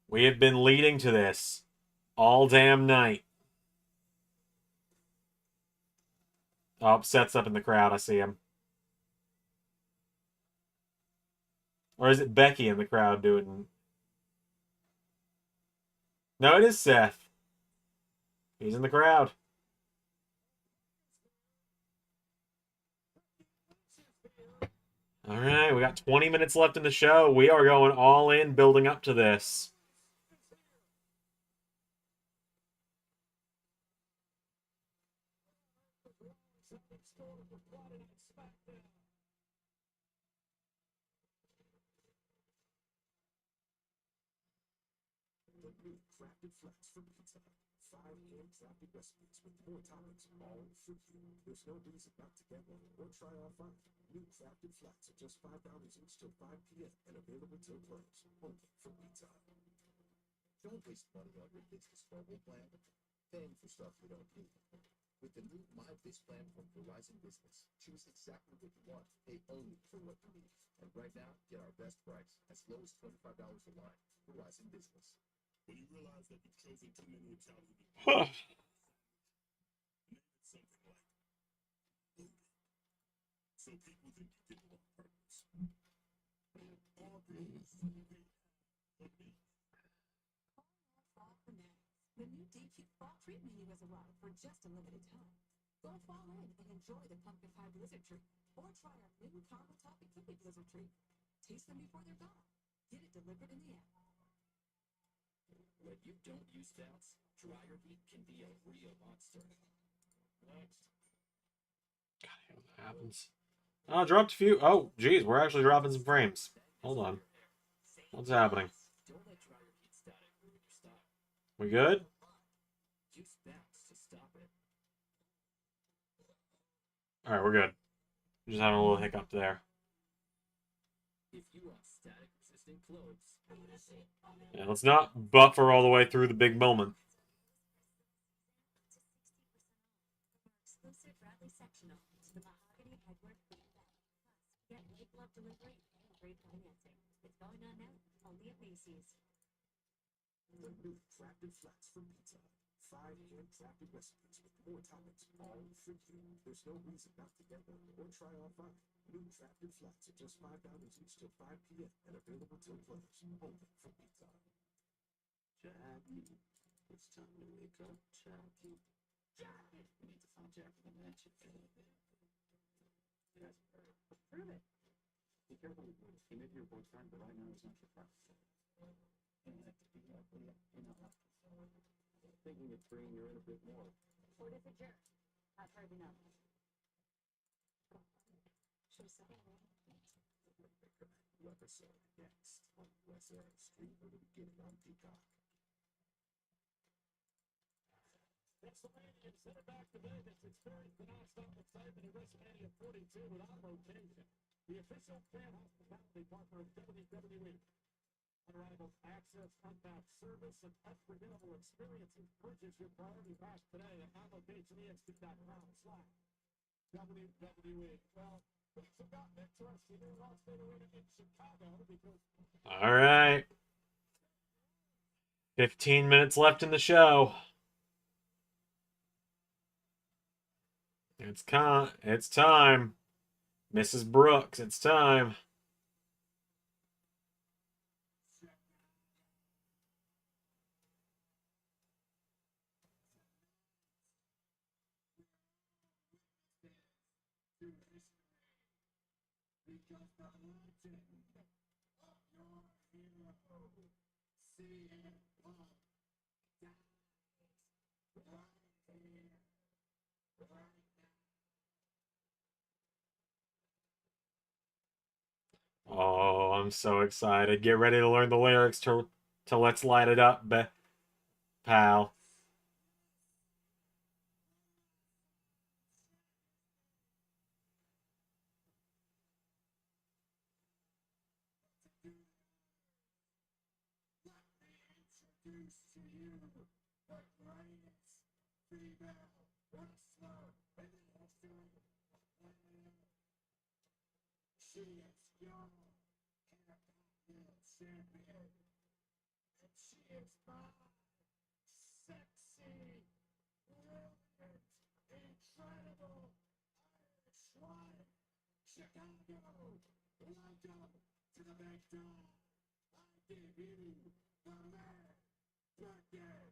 We have been leading to this all damn night. Oh, Seth's up in the crowd. I see him. Or is it Becky in the crowd doing... No, it is Seth. He's in the crowd. All right, we got 20 minutes left in the show. We are going all in, building up to this. Crafted flats for pizza. 5 hand-crafted recipes with more toppings, all for you. There's no reason not to get one or try all 5. New crafted flats are just $5 each till 5 p.m. and available till close. Only for pizza. Don't waste money on your business mobile plan. Paying for stuff you don't need. With the new My Biz plan from Verizon Business, choose exactly what you want, pay only for what you need. And right now, get our best price, as low as $25 a line. Verizon Business. When you realize that you've chosen too many Italian ingredients, name it something like loaded. So people think you did it on purpose. All things for me. The new DQ Fall Treat menu has arrived for just a limited time. Go fall in and enjoy the pumpkin pie blizzard treat, or try our new caramel toffee cookie blizzard treat. Taste them before they're gone. Get it delivered in the app. When you don't use belts, dryer heat can be a real monster. Next. God damn, what happens? Oh, I dropped a few. Oh, geez, we're actually dropping some frames. Hold on. What's happening? Don't let dryer heat static ruin your style. We good? Use belts to stop it. All right, we're good. Just having a little hiccup there. If you want static-resistant clothes, Yeah, let's not buffer all the way through the big moment. Exclusive Bradley sectional to the mahogany headwork bed. Plus, get late glove delivery and great financing. It's going on now, only at Macy's. The new crafted flats for pizza. 5 hand-crafted recipes with more toppings, all for you. There's no reason not to get one or try all 5. New crafted flats are just $5 each till 5 p.m. and available till close. Only for pizza. Jackie, It's time to wake up, Jackie. Jackie! We need to find Jackie the mansion. Yes. Prove it. Be careful with it. He may be your boyfriend, but right now he's not your friend. You don't have to be that way. You know. Thinking of bringing her in a bit more. Ford is a jerk. I've heard enough. Should have said it. Episode next on USA Stream for the beginning on Peacock. WrestleMania sent it back to Vegas. Experience the non-stop excitement of WrestleMania 42 without location. The official fan hospitality partner of WWE. Unrivaled access, unmatched service, and unforgettable experiences. Purchase your priority pass today at onlocation.com/WWE. Well, things have gotten interesting in Las Vegas in Chicago because... All right. 15 minutes left in the show. It's time. Mrs. Brooks, it's time. Oh, I'm so excited. Get ready to learn the lyrics to Let's Light It Up, pal. She is young and a champion. And she is my sexy, brilliant, incredible Irish wife. Chicago, welcome to the big time. I give you the man birthday.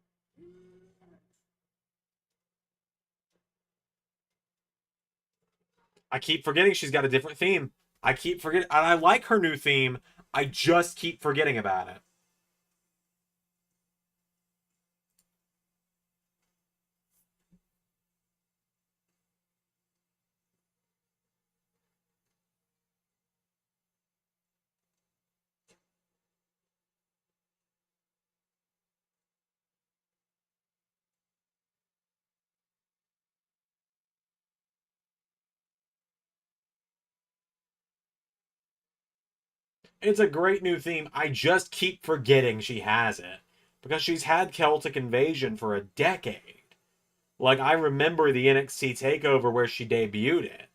I keep forgetting she's got a different theme. I keep forgetting, and I like her new theme. I just keep forgetting about it. It's a great new theme. I just keep forgetting she has it. Because she's had Celtic Invasion for a decade. Like, I remember the NXT TakeOver where she debuted it.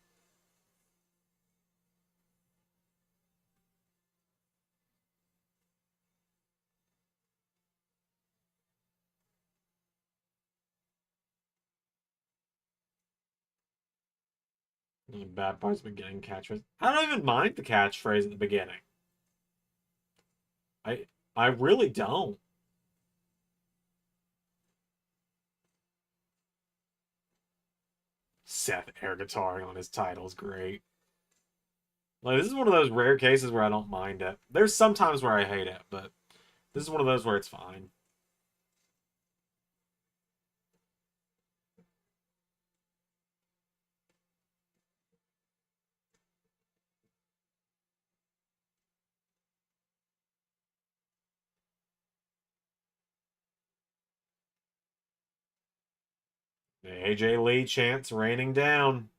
The bad part's beginning catchphrase. I don't even mind the catchphrase at the beginning. I really don't. Seth air guitaring on his title is great. Like, this is one of those rare cases where I don't mind it. There's some times where I hate it, but this is one of those where it's fine. The AJ Lee chants raining down.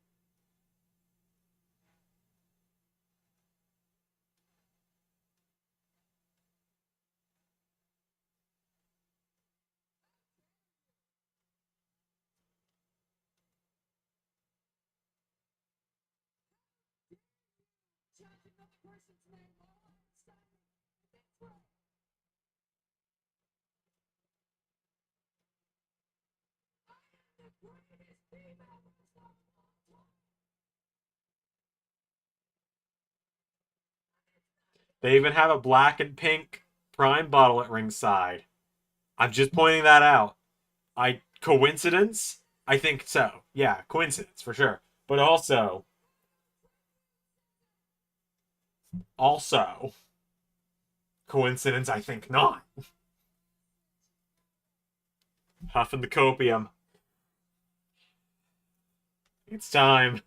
They even have a black and pink Prime bottle at ringside. I'm just pointing that out. Coincidence? I think so. Yeah, coincidence for sure. But also, coincidence, I think not. Huffing the copium. It's time.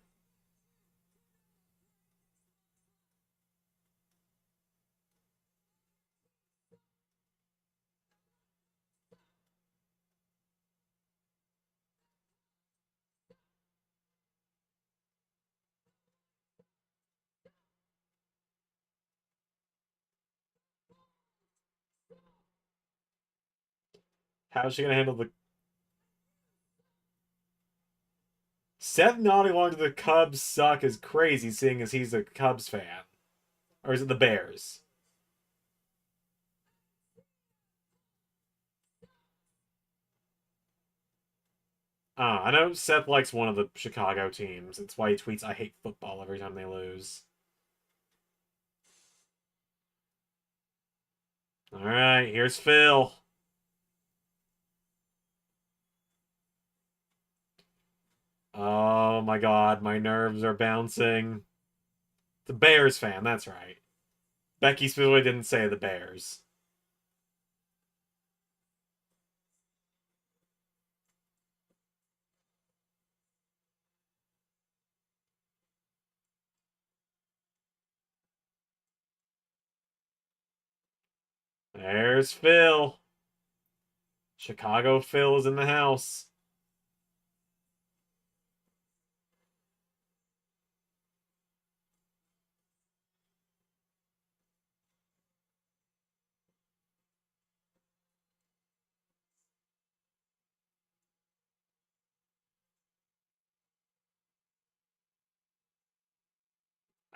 How's she gonna handle the Seth nodding along to the Cubs suck is crazy, seeing as he's a Cubs fan. Or is it the Bears? I know Seth likes one of the Chicago teams. It's why he tweets, "I hate football" every time they lose. Alright, here's Phil. Oh my god, my nerves are bouncing. The Bears fan, that's right. Becky specifically didn't say the Bears. There's Phil. Chicago Phil is in the house.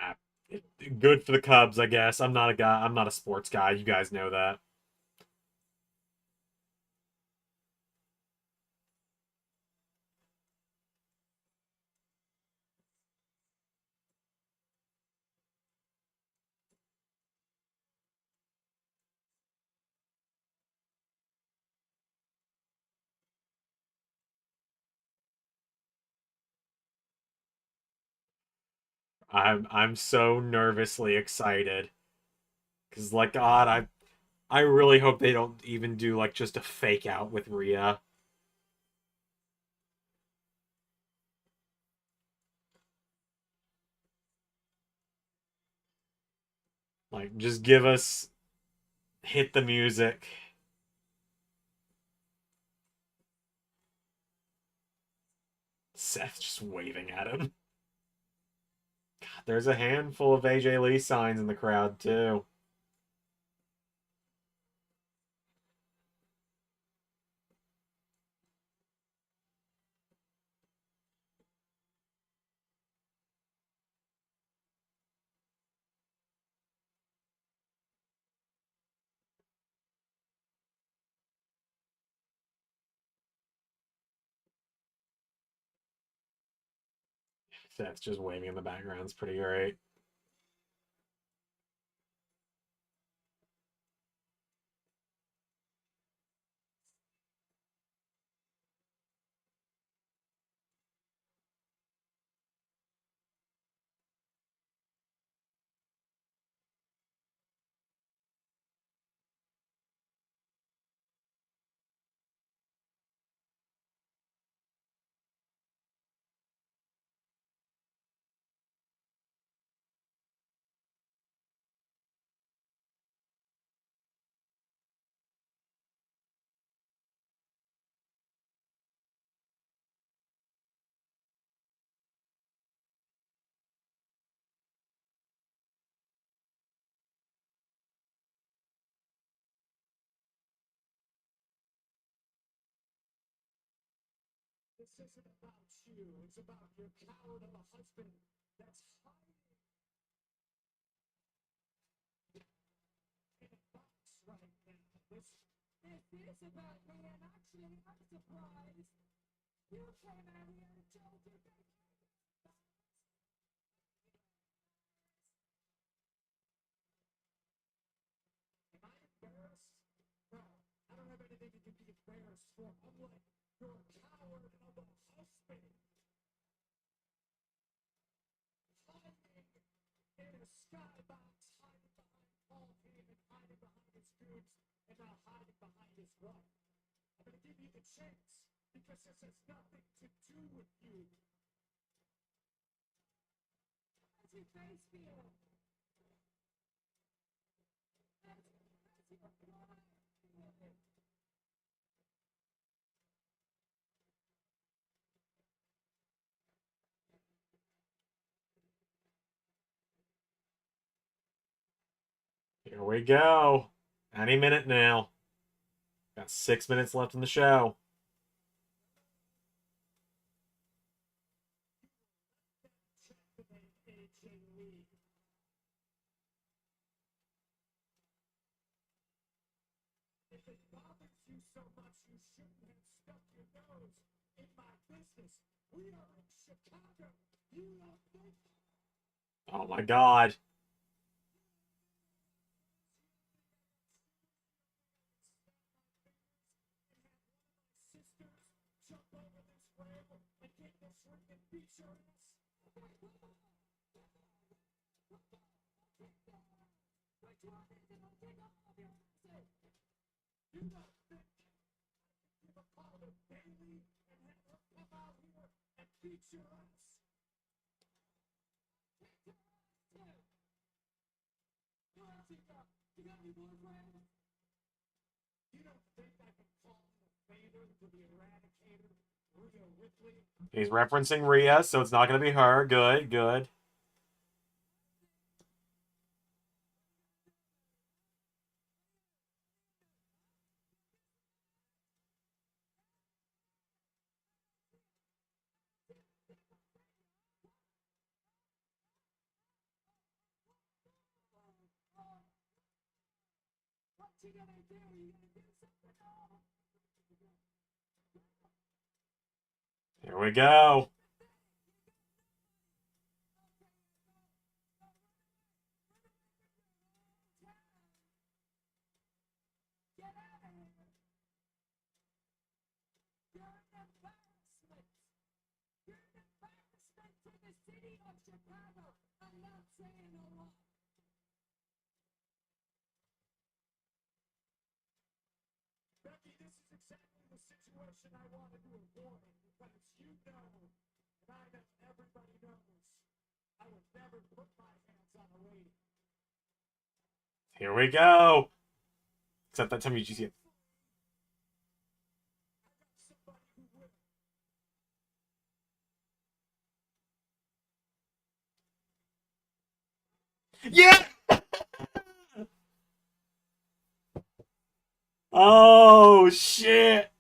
Ah, good for the Cubs, I guess. I'm not a guy. I'm not a sports guy. You guys know that. I'm so nervously excited. Cause like God, I really hope they don't even do like just a fake out with Rhea. Like just give us hit the music. Seth just waving at him. God, there's a handful of AJ Lee signs in the crowd too. Seth's just waving in the background. It's pretty great. This isn't about you. It's about your coward of a husband that's hiding in a box right now. This is about me, and actually, I'm surprised you came out here and told your big Am I embarrassed? No, I don't have anything to do bears for unlike your coward of a husband. Hiding in a skybox, hiding behind Paul Heyman, hiding behind his boobs, and now hiding behind his wife. I'm gonna give you the chance because this has nothing to do with you. How's your face feel? How's your pride feel? Here we go. Any minute now. Got 6 minutes left in the show. If it bothers you so much, you shouldn't have stuck your nose in my business. We are in Chicago. You don't think Oh my god. sisters jump over this rail and get this ring and beat your ass? You don't think give a call to Bailey and have her come out here and beat your ass? Who else you got? You got any boyfriend? You don't think I can call the Vader to the Eradicator, Rhea Ripley? He's referencing Rhea, so it's not going to be her. Good, good. What you gonna do? You gonna do something else? Here we go. Get out of here! You're an embarrassment! You're an embarrassment to the city of Chicago! I'm not saying a lot. Becky, this is exactly the situation I wanted to avoid because you know, and I know everybody knows, I would never put my hands on a lady. Here we go. Except that time you see it. Somebody who will. Yeah! Oh, shit.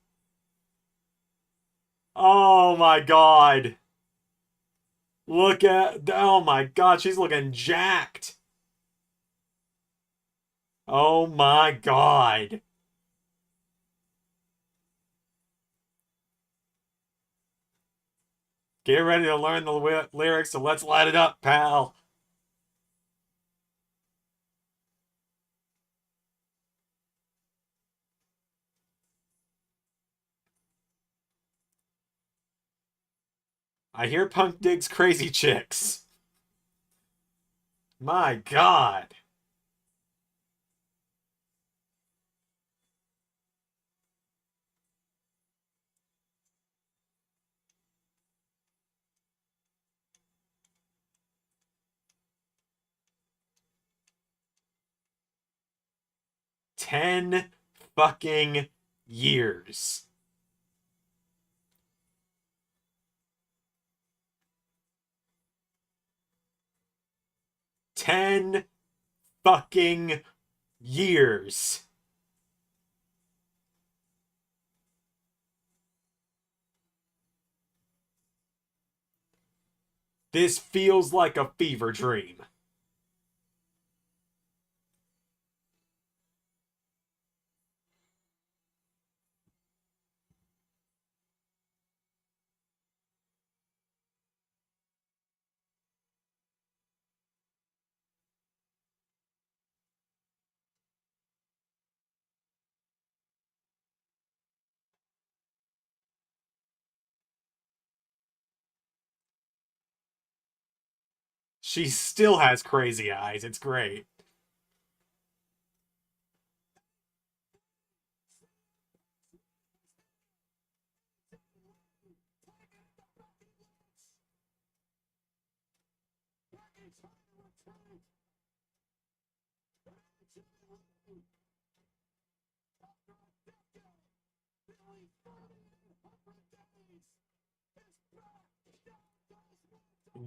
Oh, my God. Look at... Oh, my God. She's looking jacked. Oh, my God. Get ready to learn the lyrics, so let's light it up, pal. I hear Punk digs crazy chicks. My God. Ten fucking years. 10 fucking years. This feels like a fever dream. She still has crazy eyes. It's great.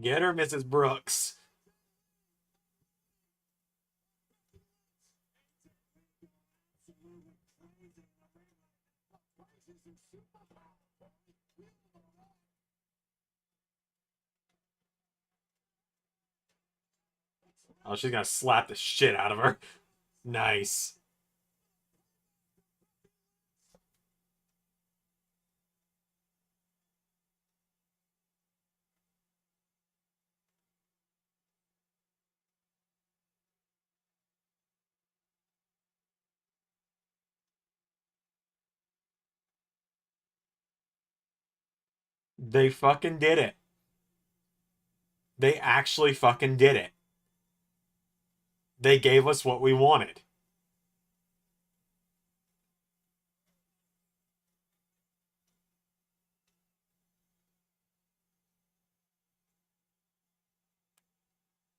Get her, Mrs. Brooks. Oh, she's gonna slap the shit out of her. Nice. They fucking did it. They actually fucking did it. They gave us what we wanted.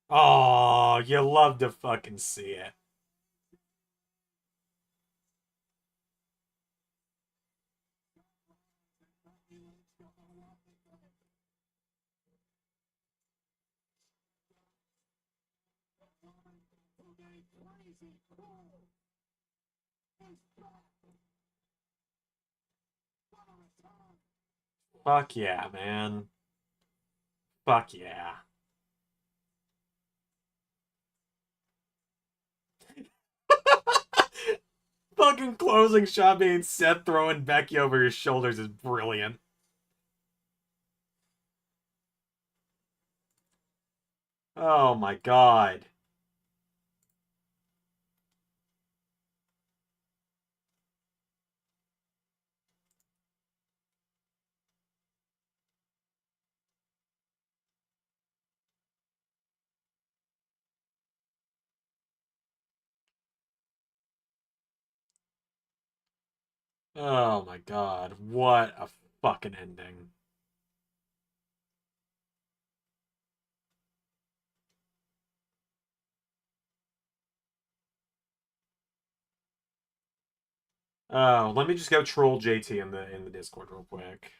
Oh, you love to fucking see it. Fuck yeah, man. Fuck yeah. Fucking closing shot being Seth throwing Becky over his shoulders is brilliant. Oh my god. Oh my god. What a fucking ending. Oh, let me just go troll JT in the Discord real quick.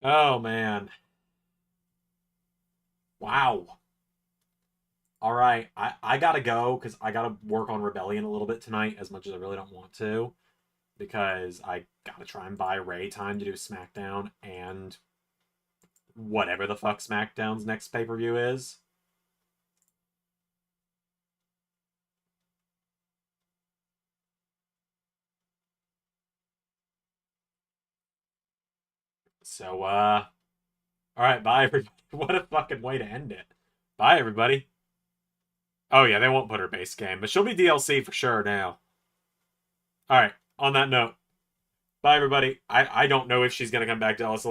Oh man. Wow. All right, I gotta go because I gotta work on Rebellion a little bit tonight, as much as I really don't want to, because I gotta try and buy Ray time to do SmackDown and whatever the fuck SmackDown's next pay-per-view is. So, all right, bye, everybody. What a fucking way to end it. Bye, everybody. Oh, yeah, they won't put her base game, but she'll be DLC for sure now. All right, on that note, bye, everybody. I don't know if she's going to come back to LS11.